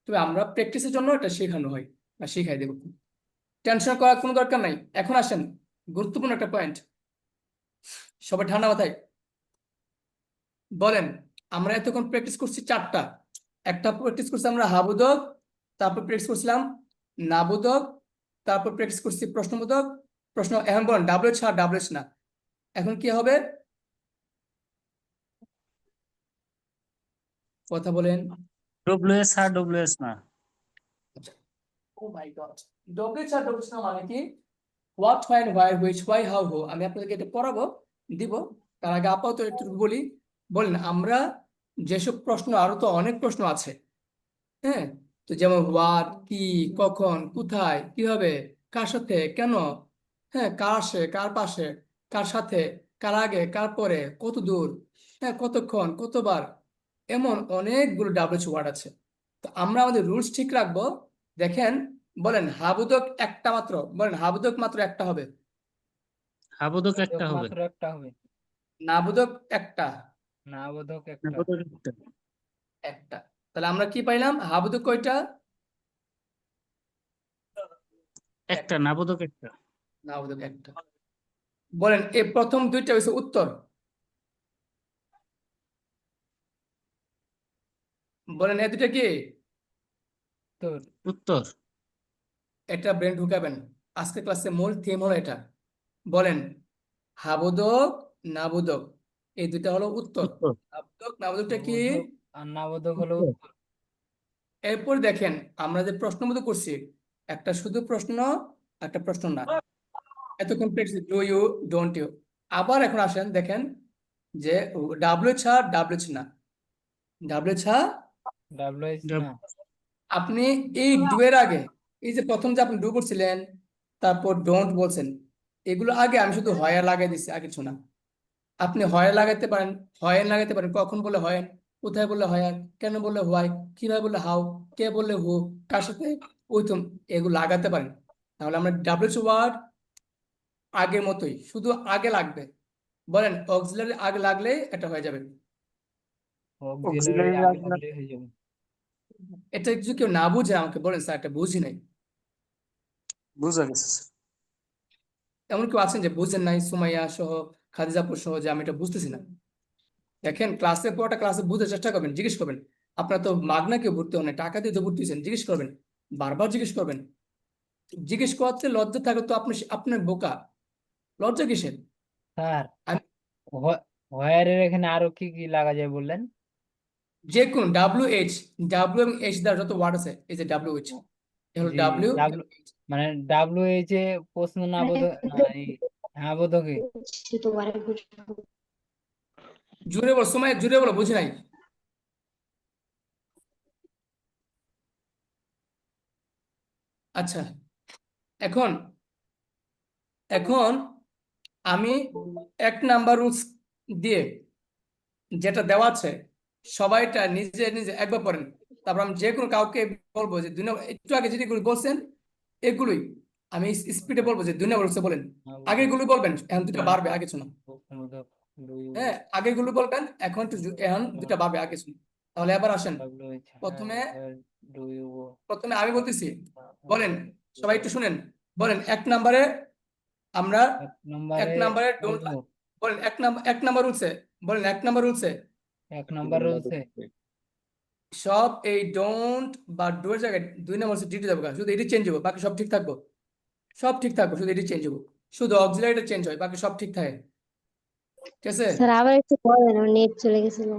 তবে আমরা প্র্যাকটিসের জন্য এটা শেখানো হয় বা শেখাই দেবো। টেনশন করার কোনো দরকার নাই। এখন আসেন গুরুত্বপূর্ণ একটা পয়েন্ট, সবাই ঠান্ডা মাথায় বলেন। আমরা এতক্ষণ প্র্যাকটিস করছি চারটা, একটা প্র্যাকটিস করছি আমরা হাবোধক, তারপর প্র্যাকটিস করছিলাম নাবোধক, তারপর প্র্যাকটিস করছি প্রশ্নবোধক, প্রশ্ন। এখন বলেন ডাব্লিউএইচ আর ডাব্লিউএইচ না, এখন কি হবে? কথা বলেন। ডব্লিউএস আর ডব্লিউএস না। ও মাই গড, ডব্লিউএইচ আর ডব্লিউএইচ না মানে কি? What, when, where, which, why, how, who. আমি আপনাদেরকে এটা পড়াবো, দিব। তার আগে আপাতত একটু বলি। বলেন আমরা যেসব প্রশ্ন, আরো তো অনেক প্রশ্ন আছে, হ্যাঁ, তো যেমন হোয়াট কি, কখন, কোথায়, কিভাবে, কার সাথে, কেন, হ্যাঁ, কার আসে, কার পাশে, কার সাথে, কার আগে, কার পরে, কত দূর, হ্যাঁ, কতক্ষণ, কতবার, এমন অনেকগুলো ডাব্লিউএইচ ওয়ার্ড আছে। তো আমরা আমাদের রুলস ঠিক রাখবো। দেখেন, বলেন হাবোধক একটা মাত্র, বলেন হাবোধক মাত্র একটা হবে, হাবোধক একটা হবে। মাত্র একটা হবে, নাবোধক একটা, নাবোধক একটা। হাবোধক একটা। একটা। তাহলে আমরা কি পাইলাম, হাবোধক কয়টা? একটা নাবোধক একটা। নাবোধক একটা। বলেন এই প্রথম দুইটা হচ্ছে উত্তর, বলেন এই দুইটা কি? তোর উত্তর। এটা ব্রেন ঢুকাবেন, আজকে ক্লাসে মূল থিম হলো এটা। বলেন হাবোধক, নাবোধক, এই দুইটা হলো উত্তর। উত্তর। নাবোধক, নাবোধকটা কি? নাবোধক আর নাবোধক হলো উত্তর। উত্তর। এরপর দেখেন আমরা যে প্রশ্ন মতো করছি, একটা শুধু প্রশ্ন, একটা প্রশ্ন না। এতক্ষণ ডু ইউ, ডোন্ট ইউ। আবার এখন আসেন দেখেন যে ডাব্লিউ ছা, ডাব্লিউ না, ডাব্লিউ ছা। ডাব্লিউএইচ না। আপনি এই ডু এর আগে, এই যে প্রথম যে আপনি ডু করছিলেন, তারপর ডোন্ট বলছেন, এগুলো আগে আমি শুধু হয় লাগাই দিচ্ছি আর কিছু না। আপনি হয় লাগাতে পারেন, হয় লাগাতে পারেন, কখন বলে হয়, কোথায় বললে হয়, কেন বললে হোয়াই, কিভাবে বললে হাউ, কে বললে হু, কার সাথে ওই তো, এগুলো লাগাতে পারেন। তাহলে আমরা ডাব্লিউএইচ ওয়ার্ড আগের মতোই, শুধু আগে লাগবে। বলেন অক্সিলারি আগে লাগলে এটা হয়ে যাবে। অক্সিলারি আগে লাগলে হয়ে যাবে। এটা কিছু কেউ না বুঝে আমাকে বলেন স্যার এটা বুঝি নাই, বুঝা গেছে স্যার। এমন কেউ আছেন যে বুঝেন নাই, সুমাইয়া সহ, খাদিজাপুর সহ, যে আমি এটা বুঝতেছি না? দেখেন ক্লাসে পড়াটা ক্লাসে বুঝতে চেষ্টা করবেন, জিজ্ঞেস করবেন। আপনার তো মাগনা কেউ ভর্তি হন নাই, টাকা দিয়ে তো ভর্তি হয়েছেন, জিজ্ঞেস করবেন, বারবার জিজ্ঞেস করবেন। জিজ্ঞেস করতে লজ্জা থাকে তো আপনি আপনার বোকা, লজ্জা কিসের? স্যার আমি হোয়ারের এখানে আরো কি কি লাগা যায় বললেন? যে কোনো ডাব্লিউ এবং এইচ দ্বারা যত ওয়ার্ড আছে, এই যে ডাব্লিউ এইচ, হলো জি ডাব্লিউ। মানে ডাব্লিউএইচ এ প্রশ্ন না বোধক না হ্যাঁ বোধকে। শুধু ওয়ার্ডের জুড়ে বলো সময়, জুড়ে বলো, বুঝি নাই। আচ্ছা, এখন এখন আমি 1 নাম্বার রুলস দিয়ে যেটা দেওয়া আছে সবাইটা নিজে নিজে একবার পড়েন, তারপর আমি যে কোনো কাউকে বলবো যে 2 নম্বর, একটু আগে যেগুলো বলছেন এগুলোই আমি স্পিডে বলবো যে 2 নম্বর রুলসে বলেন। আগেগুলো বলবেন, এখন দুটা বাড়বে আগে শোনা। প্রশ্নবোধক হ্যাঁ, আগেগুলো বলবেন, এখন এখন দুটা বাড়বে আগে শুনুন। তাহলে এবার আসেন, ডাব্লিউএইচ প্রথমে ডু ইউ প্রথমে আমি বলতেছি, বলেন সবাই একটু শুনেন। বলেন 1 নম্বরে আমরা এক নম্বরে 1 নম্বরে ডোন্ট, বলেন 1 নম্বর রুলসে, বলেন 1 নম্বর রুলসে 1 নম্বর রুলসে সব এই ডোন্ট বা ডু এর জায়গায় 2 নম্বর ডিটি যাবে, শুধু এটি চেঞ্জ হবে, বাকি সব ঠিক থাকবো, সব ঠিক থাকবো, শুধু এটি চেঞ্জ হবো, শুধু অক্সিলারিটা চেঞ্জ হয়, বাকি সব ঠিক থাকে। ঠিক আছে, স্যার আবার একটু বলেন, আমার নেট চলে গেছিল।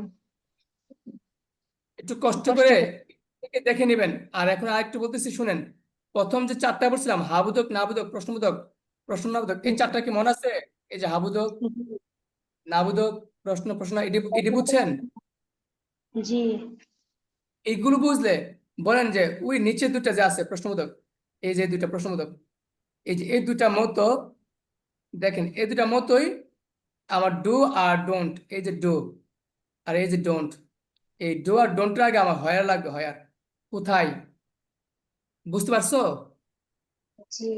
একটু কষ্ট কষ্ট করে করে। দেখে নেবেন। আর এখন আরেকটু বলতেছি শুনেন, প্রথম যে 4টা বলছিলাম, হাবোধক, নাবোধক, প্রশ্নবোধক, প্রশ্ন নাবোধক, এই 4টা কি মনে আছে? এই যে হাবোধক, নাবোধক, প্রশ্ন প্রশ্ন, এটি এটি বুঝছেন? জি এইগুলো বুঝলে বলেন যে ওই নিচে দুটা যে আছে প্রশ্নবোধক, এই যে 2টা প্রশ্নবোধক, এই যে এই 2টা মতো, দেখেন এই 2টা মতোই আমার ডু আর ডোন্ট, এই যে ডু আর এই যে ডোন্ট, এই ডু আর ডোন্টের আগে আমার হয়ার লাগবে, হয়ার কোথায়, বুঝতে পারছো? জি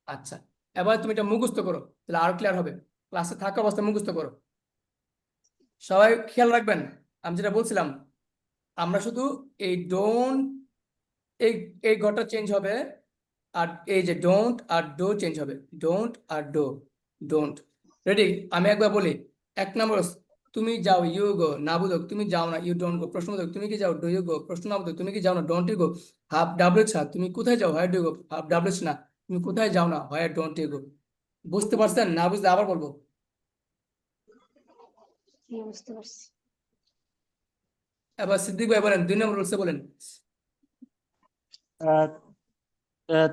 আচ্ছা, এবার তুমি এটা মুখস্থ করো, তাহলে আরো ক্লিয়ার হবে। ক্লাসে থাকা অবস্থায় মুখস্থ করো। সবাই খেয়াল রাখবেন, আমি যেটা বলছিলাম, আমরা শুধু এই ডোন্ট, এই এই ঘরটা চেঞ্জ হবে, আর এই যে ডোন্ট আর ডো চেঞ্জ হবে, ডোন্ট আর ডো, ডোন্ট। রেডি? আমি একবার বলি। 1 নম্বর, তুমি যাও, ইউ গো, নাবোধক, তুমি যাও না, ইউ ডোন্ট গো, প্রশ্নবোধক, তুমি কি যাও, ডু ইউ গো, প্রশ্ন নাবোধক, তুমি কি যাও না, don't you go, half WH, তুমি কোথায় যাও, where do you go, half WH না, তুমি কোথায় যাও না, হোয়ার ডোন্ট ইউ গো। বুঝতে পারছেন? না বুঝলে আবার বলবো। বুঝতে পারছি। এবার সিদ্দিক ভাই বলেন, 2 নম্বর রুলসে বলেন।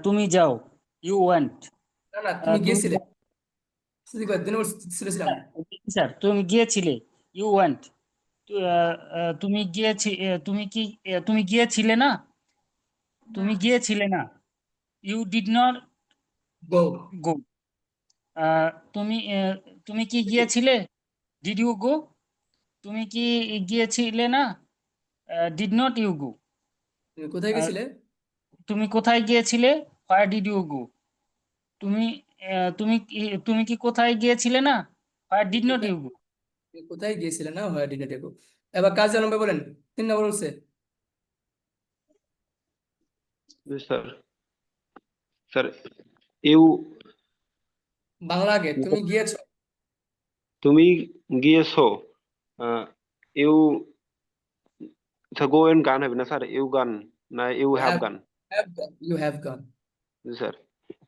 তুমি যাও, ইউ ওয়েন্ট। না না, তুমি তুমি গিয়েছিলে। সিদ্দিক ভাই 2 নম্বর ছিলেছিলাম। স্যার তুমি গিয়েছিলে, ইউ ওয়েন্ট। তুমি তুমি গিয়েছিলে না, তুমি গিয়েছিলে না, ইউ ডিড নট গো, গো। তুমি তুমি কি গিয়েছিলে, ডিড ইউ গো। তুমি কি গিয়েছিলে না, ডিড নট ইউ গো। তুমি কোথায় গেছিলে? তুমি কোথায় গিয়েছিলে, হোয়ার ডিড ইউ গো। তুমি তুমি কি কোথায় গিয়েছিলে না, হোয়ার ডিড নট কোথায়, ইউ গো। তুমি কোথায় গিয়েছিলে না, হোয়ার ডিড নট গো। এবার কাজী আলম ভাই বলেন, 3 নম্বর রুলসে। জি স্যার। স্যার ইউ, বাংলা আগে, তুমি গিয়েছো, তুমি গিয়েছো, ইউ, স্যার গো এন্ড গান হবে না স্যার, ইউ গান না you have gone? You have gone. জি স্যার।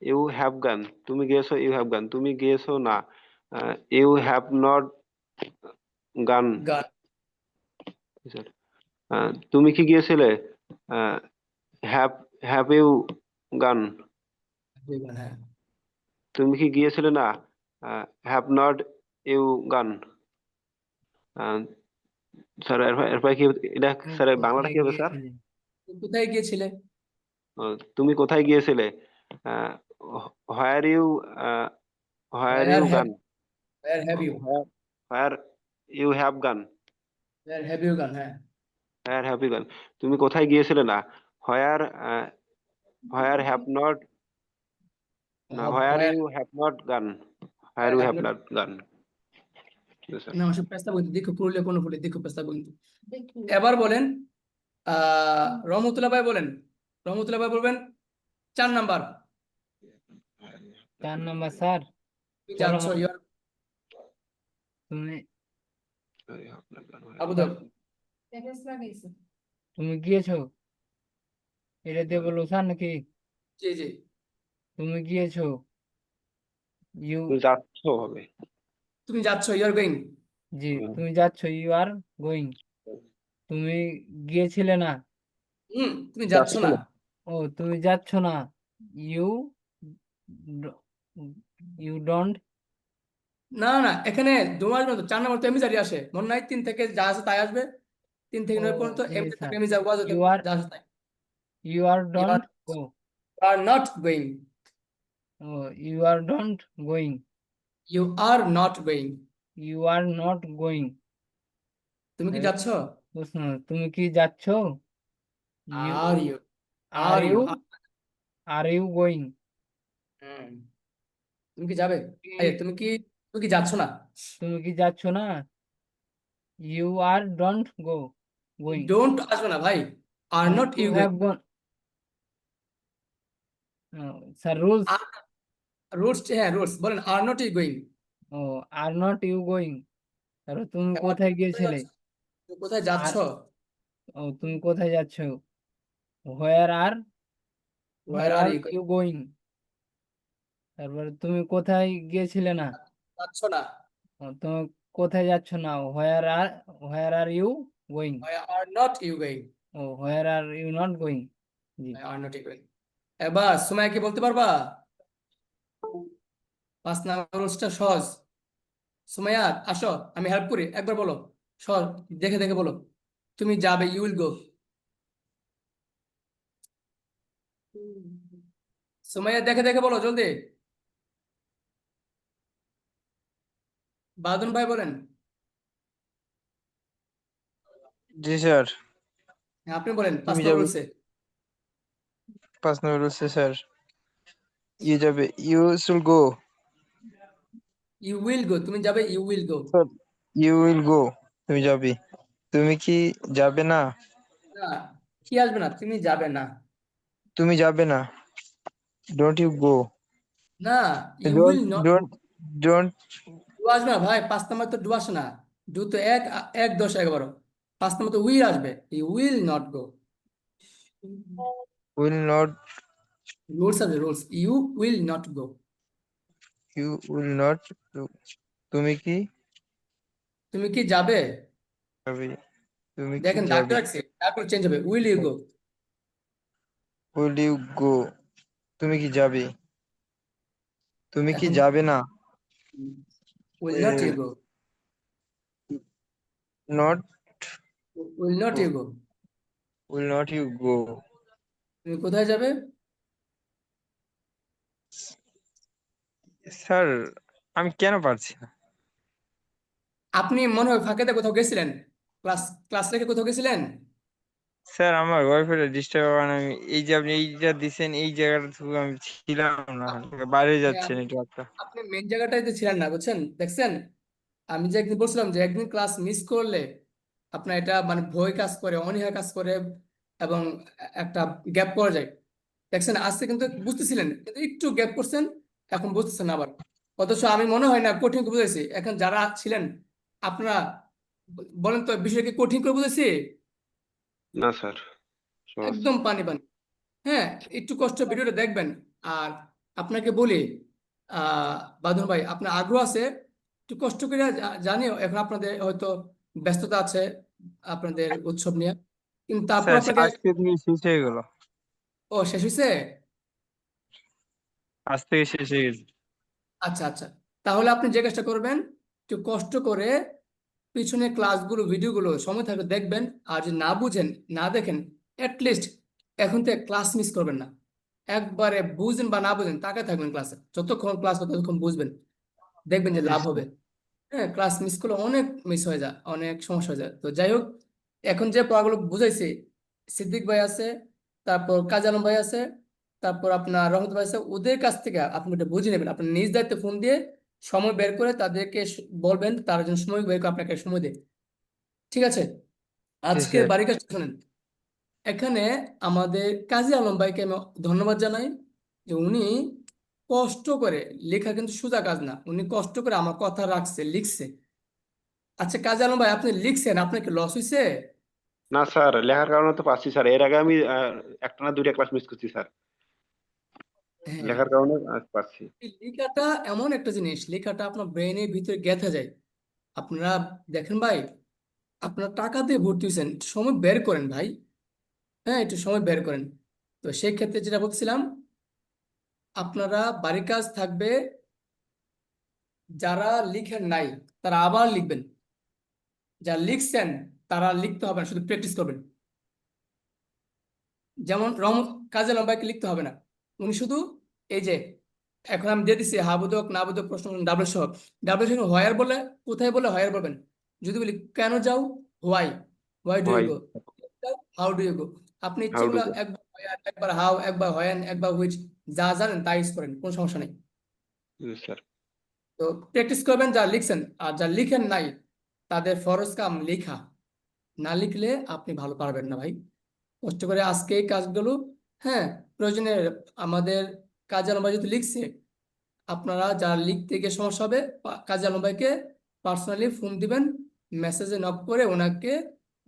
ইউ হ্যাভ গান, তুমি গিয়েছো, ইউ হ্যাভ গান, তুমি গিয়েছো না, ইউ হ্যাভ নট গান। গান, স্যার তুমি কি গিয়েছিলে, হ্যাভ হ্যাভ ইউ গান, হ্যাঁ। তুমি কি গিয়েছিলে না, হ্যাভ নট ইউ গান। স্যার এরপর কি এটা, স্যার বাংলাটা কি হবে স্যার? তুমি কোথায় গিয়েছিলে? তুমি কোথায় গিয়েছিলে, where you Where have gone? where have you Where you have gone? where have you gone? হ্যাঁ Where have you gone? তুমি কোথায় গিয়েছিলে না? Where have not, না, where where you have not gone. Where you have have not not gone. Yes, sir. না অবশ্য পেস্তা বলতে দেখো পুরুলিয়া কোন ফুলে দেখো পেস্তা বলতে এবার বলেন রহমতুল্লাহ ভাই বলেন রহমতুল্লাহ ভাই বলবেন 4 নাম্বার 4 নাম্বার স্যার তুমি চলো যাচ্ছ ইউর তুমি Where you have not gone. আবুদাব তুমি গিয়েছো এটা দিয়ে বলবো স্যার নাকি জি জি তুমি গিয়েছো ইউ তুমি যাচ্ছ হবে। তুমি যাচ্ছ ইউর গোয়িং জি হুম। তুমি যাচ্ছ ইউ আর গোয়িং তুমি গিয়েছিলে না তুমি যাচ্ছ যাচ্ছ না না। ও তুমি যাচ্ছ না ইউ ইউ ডোন্ট না না এখানে দু আসবে না তো 4 নাম্বার তো এমিজারি আসে মনে নাই 3 থেকে যা আছে তাই আসবে 3 থেকে ও 9 পর্যন্ত জি এমিজারি স্যার থেকে এমিজারি ওয়াজ ইউ আর যা আছে তাই you are You don't go are not going. ও you are don't going You are not going. You are not going তুমি কি যাচ্ছ? প্রশ্ন তুমি কি যাচ্ছ you Are you? Are you Are- are you going hmm. তুমি কি যাবে? তুমি কি যাচ্ছ না? তুমি কি যাচ্ছ না you are don't go going Don't আসবে না ভাই। Are not you you have going? Gone sir rules Rules হ্যাঁ rules বলেন are not you going? ও আর নট ইউ গোয়িং তাহলে তুমি এবার কোথায় তুমি গিয়েছিলে তুমি কোথায় যাচ্ছ? ও তুমি কোথায় যাচ্ছ where are Where are you going? You going তারপরে তুমি কোথায় গিয়েছিলে না যাচ্ছ না। তুমি কোথায় যাচ্ছ না where are you going Where are not you going? ও where are you not going জি Where are not you going? এবার সুমাইয়া কি বলতে পারবা? 5 নাম্বার রুলসটা সহজ। সুমাইয়া আসো আমি হেল্প করি একবার বলো সহজ দেখে দেখে বলো তুমি যাবে ইউ উইল গো সুমাইয়া দেখে দেখে বলো জলদি বাদন ভাই বলেন জি স্যার হ্যাঁ, আপনি বলেন 5 তুমি নম্বর যাবে রুলসে 5 নম্বর রুলসে স্যার ইউ যাবে you should go you will go তুমি যাবে you will go you will go তুমি যাবে তুমি কি যাবে না না কি আসবে না তুমি যাবে না তুমি যাবে না ডোন্ট ইউ গো না you don't will not don't don't do আসবে না ভাই 5 নম্বর তো ডু আসে না ডু তো 1 10 11 5 নম্বর তো উইল আসবে you will not go will not rules আছে rules you will not go you will not তুমি কি তুমি কি যাবে যাবে তুমি কি দেখেন দাগ যাবে রাখছি তারপর চেঞ্জ হবে will you go will you go তুমি কি যাবে তুমি কি এখন যাবে না will not you go not will not you go will not you go তুমি কোথায় যাবে স্যার আমি কেন পারছি না আপনি মনে হয় ফাঁকেতে কোথাও গেছিলেন ক্লাস রেখে কোথাও গেছিলেন স্যার আমার ওয়াইফাই ডিস্টার্ব কারণে আমি এই যে আপনি এইটা দিছেন এই জায়গাটা থেকে আমি ছিলাম না বাইরে যাচ্ছে নেটওয়ার্কটা আপনি মেন জায়গাটাতে ছিলেন না বুঝছেন দেখছেন আমি যে একদিন বলছিলাম যে একদিন ক্লাস মিস করলে আপনার এটা মানে ভয় কাজ করে অনীহা কাজ করে এবং একটা গ্যাপ পড়ে যায় দেখছেন আজকে কিন্তু বুঝতেছিলেন কিন্তু একটু গ্যাপ করছেন এখন বুঝতেছেন আবার অথচ আমি মনে হয় না কঠিন করে বুঝেছি এখন যারা ছিলেন আপনারা বলেন তো বিষয়কে কঠিন করে বুঝেছি না স্যার, সহজ। একদম পানি পানি হ্যাঁ একটু কষ্ট ভিডিওটা দেখবেন আর আপনাকে বলি বাদন ভাই আপনার আগ্রহ আছে একটু কষ্ট করে জানিও এখন আপনাদের হয়তো ব্যস্ততা আছে আপনাদের উৎসব নিয়ে কিন্তু তারপর স্যার আপনাকে আজকে থেকে শেষ হয়ে গেল ও শেষ হয়েছে আজ থেকে শেষ হয়ে গেছে আচ্ছা আচ্ছা তাহলে আপনি যে কাজটা করবেন একটু কষ্ট করে পিছনে ক্লাসগুলো ভিডিওগুলো সময় থাকলে দেখবেন আর যদি না বুঝেন না দেখেন লিস্ট এখন থেকে ক্লাস মিস করবেন না একবারে বুঝেন বা না বুঝেন তাকায় থাকবেন ক্লাসে, যতক্ষণ ক্লাস হবে ততক্ষণ বুঝবেন, দেখবেন যে লাভ হবে। হ্যাঁ, ক্লাস মিস করলে অনেক মিস হয়ে যায়, অনেক সমস্যা হয়ে যায়। তো যাই হোক, এখন যে পড়াগুলো বুঝাইছি, সিদ্দিক ভাই আছে, তারপর কাজী আলম ভাই আছে, তারপর আপনার রহমত ভাই আছে, ওদের কাছ থেকে আপনি এটা বুঝে নেবেন। আপনার নিজ দায়িত্বে ফোন দিয়ে সময় বের করে তাদেরকে বলবেন, তারা যেন সময় বের করে আপনাকে সময় দেয়। ঠিক আছে? জি আজকে স্যার। বাড়ির কাছে শোনেন, এখানে আমাদের কাজী আলম ভাইকে আমি ধন্যবাদ জানাই যে উনি কষ্ট করে, লেখা কিন্তু সোজা কাজ না, উনি কষ্ট করে আমার কথা রাখছে, লিখছে। আচ্ছা কাজী আলম ভাই, আপনি লিখছেন, আপনার কি লস হয়েছে? না স্যার, লেখার কারণে তো পাচ্ছি স্যার। এর আগে আমি একটা না দুইটা ক্লাস মিস করছি স্যার, হ্যাঁ, লেখার কারণে আজ পাচ্ছি। এই লেখাটা এমন একটা জিনিস, লেখাটা আপনার ব্রেনের ভিতরে গেঁথে যায়। আপনারা দেখেন ভাই, আপনার টাকা দিয়ে ভর্তি হয়েছেন, একটু সময় বের করেন ভাই। হ্যাঁ, একটু সময় বের করেন। তো সেই ক্ষেত্রে যেটা বলছিলাম, আপনারা বাড়ির কাজ থাকবে, যারা লিখেন নাই তারা আবার লিখবেন, যারা লিখছেন তারা লিখতে হবে না, শুধু প্র্যাকটিস করবেন। যেমন কাজে লম্বাইকে লিখতে হবে না, উনি শুধু এই যে এখন আমি দিয়ে দিচ্ছি হাবোধক নাবোধক প্রশ্ন ডাবল সহ, ডাবল সহ হোয়ার বলে, কোথায় বলে হোয়ার বলবেন। যদি বলি কেন যাও, হোয়াই, হোয়াই ডু ইউ হয়। গো, হাউ ডু ইউ গো। আপনি ইচ্ছে হাউ ডু করলে একবার where, একবার হাউ, একবার হোয়েন, একবার হুইচ, যা জানেন তাই ইউজ করেন, কোনো সমস্যা নেই। স্যার। তো প্র্যাকটিস করবেন যা লিখছেন, আর যা লিখেন নাই তাদের ফরজ কাম লেখা, না লিখলে আপনি ভালো পারবেন না ভাই। কষ্ট করে আজকে এই কাজগুলো, হ্যাঁ, প্রয়োজনে আমাদের কাজী আলম ভাই যদি লিখছে, আপনারা যারা লিখতে গিয়ে সমস্যা হবে, কাজী আলম ভাইকে পার্সোনালি ফোন দিবেন, মেসেজে নক করে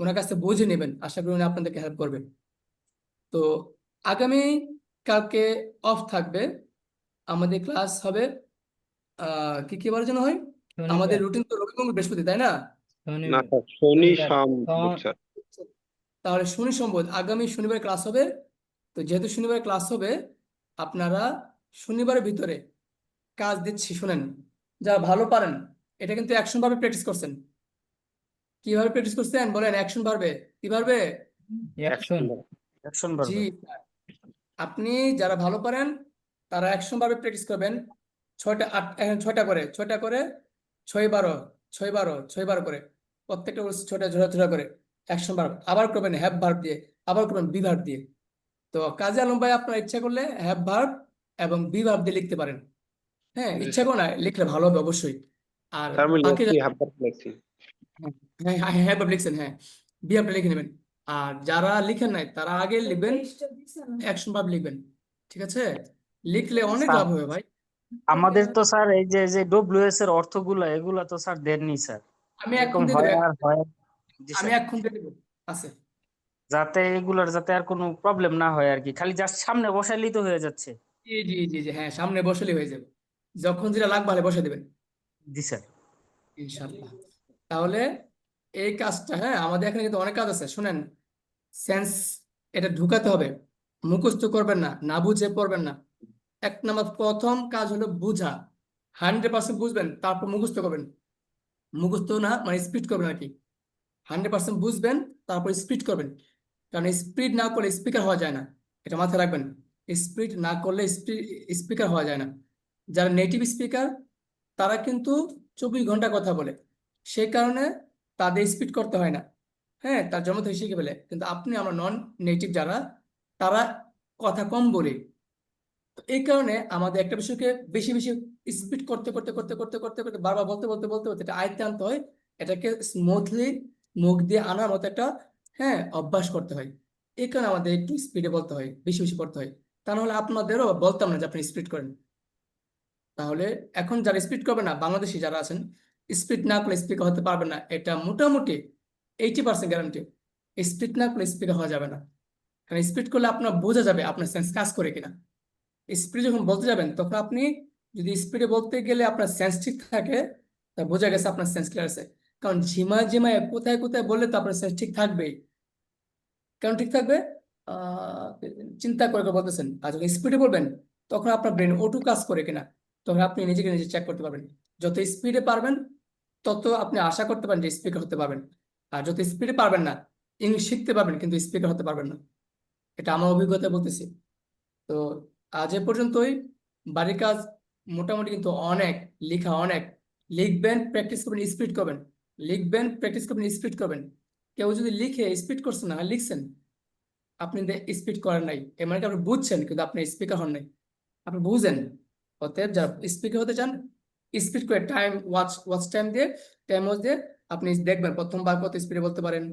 ওনার কাছে বুঝে নেবেন, আশা করি উনি আপনাদেরকে হেল্প করবেন। তো আগামী কালকে অফ থাকবে, আমাদের ক্লাস হবে কি বারের জন্য হয়, আমাদের শনিবার। রুটিন তো রবি মঙ্গল বৃহস্পতি, তাই না? না শনিবার। স্যার, শনি শনিবার। সোম বুধ স্যার। তাহলে শনি সোম বুধ আগামী শনিবার ক্লাস হবে। তো যেহেতু শনিবার ক্লাস হবে, আপনারা শনিবারের ভিতরে কাজ দিচ্ছি, শুনেন, যারা ভালো পারেন, এটা কিন্তু অ্যাকশন ভাবে প্র্যাকটিস করছেন। কিভাবে প্র্যাকটিস করছেন বলেন, অ্যাকশন ভাবে কিভাবে? অ্যাকশন। অ্যাকশন জি, বাড়বে। আপনি যারা ভালো পারেন তারা অ্যাকশন ভাবে প্র্যাকটিস করবেন। 6টা করে, 6 12, 6 12 করে, প্রত্যেকটা বলছি 6টা ঝোড়া ঝোড়া করে অ্যাকশন ভার্ব, আবার করবেন হ্যাভ ভার্ব দিয়ে, আবার করবেন বি ভার্ব দিয়ে। তো কাজী আলম ভাই আপনার ইচ্ছা করলে হ্যাভ ভার্ব এবং বি ভার্ব দিয়ে লিখতে পারেন। হ্যাঁ, জি ইচ্ছা স্যার। করে না লিখলে ভালো হবে অবশ্যই। আর স্যার আমি বাকি লেখছি, হাফ লেখছি। হ্যাঁ হ্যাঁ হ্যাঁ ভার্ব লিখছেন, হ্যাঁ, বি ভার্বটা লিখে নেবেন। আর যারা লিখেন নাই তারা আগে লিখবেন, অ্যাকশন ভার্ব লিখবেন। ঠিক আছে? লিখলে অনেক স্যার, লাভ হবে ভাই। আমাদের তো স্যার এই যে ডব্লিউএস এর অর্থগুলা এগুলা তো স্যার দেননি স্যার, আমি যেরকম এখন দিয়ে হয় দেবো, আর হয়। জি আমি স্যার, এখন দিয়ে দেবো, আছে। যাতে এগুলার যাতে আর কোনো প্রবলেম না হয় আর কি, খালি জাস্ট সামনে বসাইলেই তো হয়ে যাচ্ছে। জি জি জি জি, হ্যাঁ, সামনে বসলেই হয়ে যাবে, যখন যেটা লাগবে হলে বসে দেবেন জি স্যার। ইনশাল্লাহ। তাহলে এই কাজটা, হ্যাঁ, আমাদের এখানে কিন্তু অনেক কাজ আছে, শুনেন। সেন্স এটা ঢুকাতে হবে, মুখস্থ করবেন না, না বুঝে পড়বেন না। 1 নম্বর প্রথম কাজ হলো বুঝা, 100% বুঝবেন, তারপর মুখস্থ করবেন। মুখস্থ না মানে স্পিড করবেন আর কি, 100% বুঝবেন, তারপর স্পিড করবেন। কারণ স্পিড না করলে স্পিকার হওয়া যায় না, এটা মাথায় রাখবেন। স্পিড না করলে স্পিকার হওয়া যায় না। যারা নেটিভ স্পিকার তারা কিন্তু 24 ঘন্টা কথা বলে, সেই কারণে তাদের স্পিড করতে হয় না। হ্যাঁ, তার জন্ম থেকে শিখে ফেলে। কিন্তু আপনি, আমরা নন নেটিভ যারা, তারা কথা কম বলি। তো এই কারণে আমাদের একটা বিষয়কে বেশি বেশি স্পিড করতে করতে করতে করতে করতে করতে বারবার বলতে বলতে বলতে বলতে এটা আয়ত্তে আনতে হয়। এটাকে স্মুথলি মুখ দিয়ে আনার মতো একটা, হ্যাঁ, অভ্যাস করতে হয়। এই কারণে আমাদের একটু স্পিডে বলতে হয়, বেশি বেশি পড়তে হয়। তা নাহলে আপনাদেরও বলতাম না যে আপনি স্পিড করেন। তাহলে এখন যারা স্পিড করবে না, বাংলাদেশি যারা আছেন, স্পিড না করলে স্পিকার হতে পারবে না, এটা মোটামুটি 80% গ্যারান্টি। স্পিড না করলে স্পিকার হওয়া যাবে না। কারণ স্পিড করলে আপনার বোঝা যাবে আপনার সেন্স কাজ করে কিনা। স্পিডে যখন বলতে যাবেন তখন আপনি, যদি স্পিডে বলতে গেলে আপনার সেন্স ঠিক থাকে, তা বোঝা গেছে আপনার সেন্স ক্লিয়ার আছে। কারণ ঝিমায় ঝিমায় কোথায় কোথায় বললে তো আপনার সেন্স ঠিক থাকবেই। কেন ঠিক থাকবে? আহ চিন্তা করে করে বলতেছেন। আর যখন স্পিডে বলবেন তখন আপনার ব্রেন ওটু কাজ করে কিনা, তখন আপনি নিজেকে নিজে চেক করতে পারবেন। যত স্পিডে পারবেন তত আপনি আশা করতে পারেন যে স্পিকার হতে পারবেন। আর যত স্পিডে পারবেন না, ইংলিশ শিখতে পারবেন কিন্তু স্পিকার হতে পারবেন না। এটা আমার অভিজ্ঞতা বলতেছি। তো আজ এ পর্যন্তই। বাড়ির কাজ মোটামুটি কিন্তু অনেক, লেখা অনেক। লিখবেন, প্র্যাকটিস করবেন, স্পিড করবেন। লিখবেন, প্র্যাকটিস করবেন, স্পিড করবেন। কেউ যদি লিখে স্পিড করছেন না, লিখছেন, আপনি স্পিড করেন নাই, এর মানে কি আপনি বুঝছেন কিন্তু আপনি স্পিকার হন নাই, আপনি বুঝেন। অতএব যারা স্পিকার হতে চান, স্পিড করে টাইম ওয়াচ টাইম দিয়ে, টাইম ওয়াচ দিয়ে আপনি দেখবেন প্রথমবার কত স্পিডে বলতে পারেন,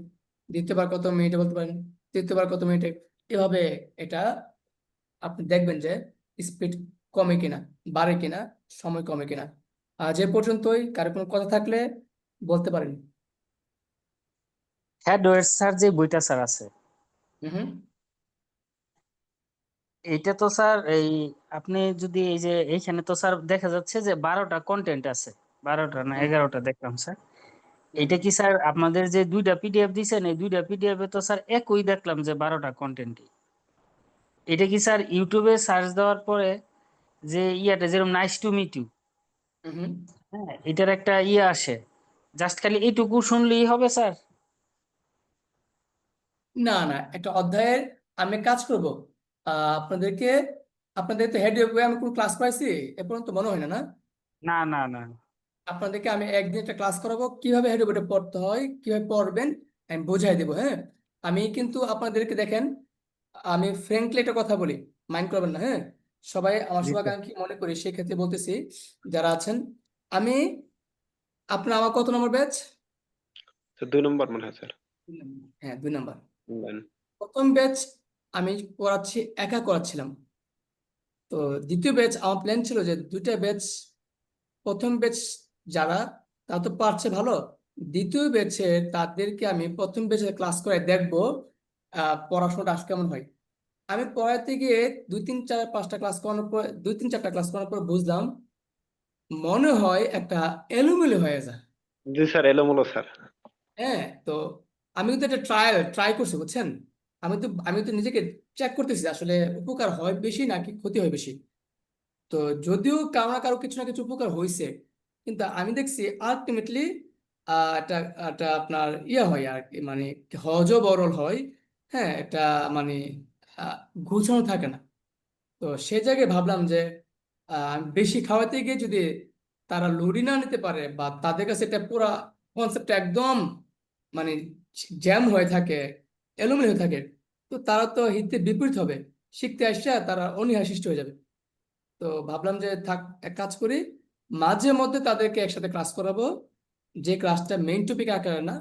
দ্বিতীয়বার কত মিনিটে বলতে পারেন, তৃতীয়বার কত মিনিটে। এভাবে এটা আপনি দেখবেন যে স্পিড কমে কিনা, বাড়ে কিনা, সময় কমে কিনা। আজ এ পর্যন্তই। কারো কোনো কথা থাকলে বলতে পারেন। হেডওয়েটস স্যার যে বইটা স্যার আছে, হুম। এইটা তো স্যার এই আপনি যদি এই যে এইখানে তো স্যার দেখা যাচ্ছে যে 12টা কন্টেন্ট আছে, 12টা না হুম। 11টা দেখলাম স্যার। হুম। এটা কি স্যার আপনাদের যে 2টা পিডিএফ দিছেন, এই 2টা পিডিএফ এ তো স্যার একই দেখলাম যে 12টা কন্টেন্টই। এটা কি স্যার ইউটিউবে সার্চ দেওয়ার পরে যে ইয়াটা যেরকম নাইস টু মিট ইউ, হুম। হ্যাঁ এটার একটা ইয়ে আসে, জাস্ট খালি এইটুকু শুনলেই হবে স্যার? না না, একটা অধ্যায়ের আমি কাজ করব আপনাদেরকে। আপনাদের তো হেড ওয়ে আমি কোনো ক্লাস করাইছি এ পর্যন্ত, মনে হয় না, না? না না না। আপনাদেরকে আমি একদিন একটা ক্লাস করাবো কিভাবে হেড ওয়েটা পড়তে হয়, কিভাবে পড়বেন, আমি বোঝাই দেবো। হ্যাঁ, আমি কিন্তু আপনাদেরকে দেখেন, আমি ফ্র্যাঙ্কলি একটা কথা বলি, মাইন্ড করবেন না। হ্যাঁ, সবাই আমার জি সবাইকে স্যার। আমি কি মনে করি সেই ক্ষেত্রে বলতেছি, যারা আছেন। আমি আপনার আমার কত নম্বর ব্যাচ? স্যার 2 নম্বর মনে হয় স্যার। হ্যাঁ, 2 নম্বর। বলেন। প্রথম ব্যাচ আমি করাচ্ছি, একা করাচ্ছিলাম। তো দ্বিতীয় ব্যাচ আমার প্ল্যান ছিল যে 2টা ব্যাচ, প্রথম ব্যাচ যারা, তারা তো পারছে ভালো, দ্বিতীয় ব্যাচে তাদেরকে আমি প্রথম ব্যাচে ক্লাস করে দেখবো পড়াশোনাটা আজ কেমন হয়। আমি পড়াতে গিয়ে 2 3 4 5টা ক্লাস করানোর পর, 2 3 4টা ক্লাস করানোর পর বুঝলাম মনে হয় একটা এলোমেলো হয়ে যায়। জি স্যার, এলোমেলো স্যার। হ্যাঁ, তো আমি কিন্তু একটা ট্রাই করছি, বুঝছেন। আমি তো নিজেকে চেক করতেছি আসলে উপকার হয় বেশি নাকি ক্ষতি হয় বেশি। তো যদিও কারো না কারো কিছু না কিছু উপকার হয়েছে, কিন্তু আমি দেখছি আলটিমেটলি একটা একটা আপনার ইয়ে হয় আর কি, মানে হজবরল হয়। হ্যাঁ, একটা মানে আহ, গুছানো থাকে না। তো সে জায়গায় ভাবলাম যে বেশি খাওয়াতে গিয়ে যদি তারা লোডি না নিতে পারে, বা তাদের কাছে এটা পুরা কনসেপ্ট একদম মানে জ্যাম হয়ে থাকে, এলোমেলো হয়ে থাকে, তো তারা তো হিতে বিপরীত হবে, শিখতে আসছে তারা অনীহা সৃষ্টি হয়ে যাবে। তো ভাবলাম যে থাক, এক কাজ করি, মাঝে মধ্যে তাদেরকে একসাথে ক্লাস করাবো, যে ক্লাসটা মেইন টপিক আকারে না,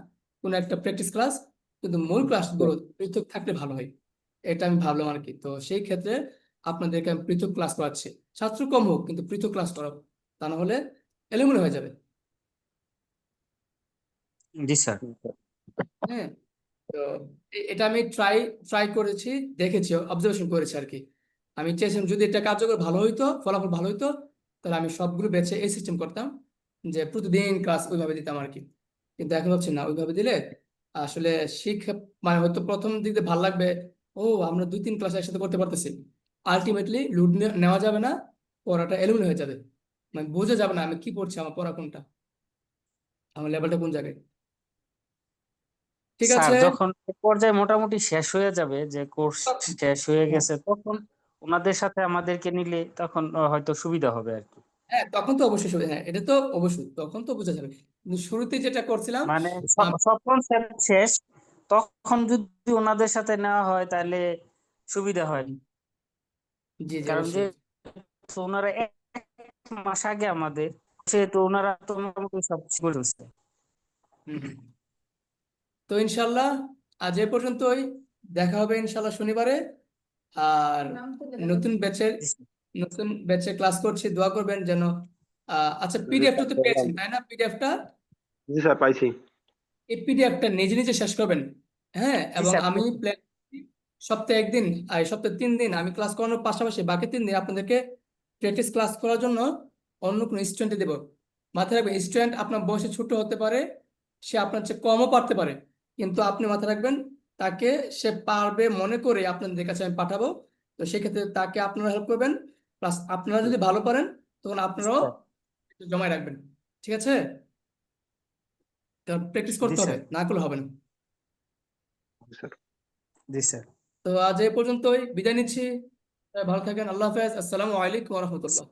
কোনো একটা প্র্যাকটিস ক্লাস, কিন্তু মূল ক্লাসগুলো পৃথক থাকলে ভালো হয়। এটা আমি ভাবলাম আর কি। তো সেই ক্ষেত্রে আপনাদেরকে আমি পৃথক ক্লাস করাচ্ছি, ছাত্র কম হোক কিন্তু পৃথক ক্লাস করাবো, তা না হলে এলোমেলো হয়ে যাবে। জি স্যার। হ্যাঁ, তো এটা আমি ট্রাই ট্রাই করেছি, দেখেছি, অবজারভেশন করেছি আর কি। আমি চেয়েছিলাম যদি এটা কার্যকর ভালো হইতো, ফলাফল ভালো হইতো, তাহলে আমি সবগুলো বেছে এই সিস্টেম করতাম, যে প্রতিদিন ক্লাস ওইভাবে দিতাম আর কি। কিন্তু এখন হচ্ছে না, ওইভাবে দিলে আসলে শিক্ষা মানে হয়তো প্রথম দিকে ভালো লাগবে, ও আমরা 2 3 ক্লাস একসাথে করতে পারতেছি, আলটিমেটলি লোড নেওয়া যাবে না, পড়াটা এলোমেলো হয়ে যাবে, মানে বোঝা যাবে না আমি কি পড়ছি, আমার পড়া কোনটা, আমার লেভেলটা কোন জায়গায়। ঠিক স্যার আছে। যখন এক পর্যায়ে মোটামুটি শেষ হয়ে যাবে, যে কোর্স শেষ হয়ে গেছে, তখন ওনাদের সাথে আমাদেরকে নিলে তখন হয়তো সুবিধা হবে আর কি। হ্যাঁ, তখন তো অবশ্যই হ্যাঁ, এটা তো অবশ্যই তখন তো বোঝা যাবে, কিন্তু শুরুতে যেটা করছিলাম। মানে আম, সব কনসেপ্ট শেষ, তখন যদি ওনাদের সাথে নেওয়া হয় তাহলে সুবিধা হয়। জি জি, কারণ যে অবশ্যই। ওনারা 1 মাস আগে আমাদের, সেহেতু ওনারা তো মোটামুটি সব করে ফেলছে। হুম হুম। তো ইনশাল্লাহ আজ এ পর্যন্তই, দেখা হবে ইনশাল্লাহ শনিবারে। আর নতুন ব্যাচের জি স্যার। নতুন ব্যাচে ক্লাস করছি, দোয়া করবেন যেন। আচ্ছা, জি পিডিএফটা স্যার, তো দেখলাম। পেয়েছেন তাই না? পিডিএফটা, জি স্যার, পাইছি। এই পিডিএফটা নিজে নিজে শেষ করবেন। হ্যাঁ, জি এবং স্যার। আমি প্ল্যান, সপ্তাহে একদিন, আর সপ্তাহে 3 দিন আমি ক্লাস করানোর পাশাপাশি বাকি 3 দিন আপনাদেরকে প্র্যাকটিস ক্লাস করার জন্য অন্য কোনো স্টুডেন্টে দেবো। মাথায় রাখবেন, স্টুডেন্ট আপনার বয়সে ছোট হতে পারে, সে আপনার চেয়ে কমও পারতে পারে, কিন্তু আপনি মাথায় রাখবেন তাকে, সে পারবে মনে করে আপনাদের কাছে আমি পাঠাবো। তো সেক্ষেত্রে তাকে আপনারা হেল্প করবেন, প্লাস আপনারা যদি ভালো পারেন তখন জি আপনারাও স্যার। একটু জমায় রাখবেন। ঠিক আছে, প্র্যাকটিস জি করতে হবে, স্যার। না করলে হবে না। জি স্যার। জি স্যার। তো আজ এই পর্যন্তই, বিদায় নিচ্ছি। ভালো থাকেন, আল্লাহ হাফেজ, আসসালামু আলাইকুম ওয়া রাহমাতুল্লাহ।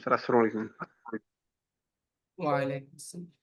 স্যার আসসালামু আলাইকুম। ওয়া আলাইকুম আসসালাম।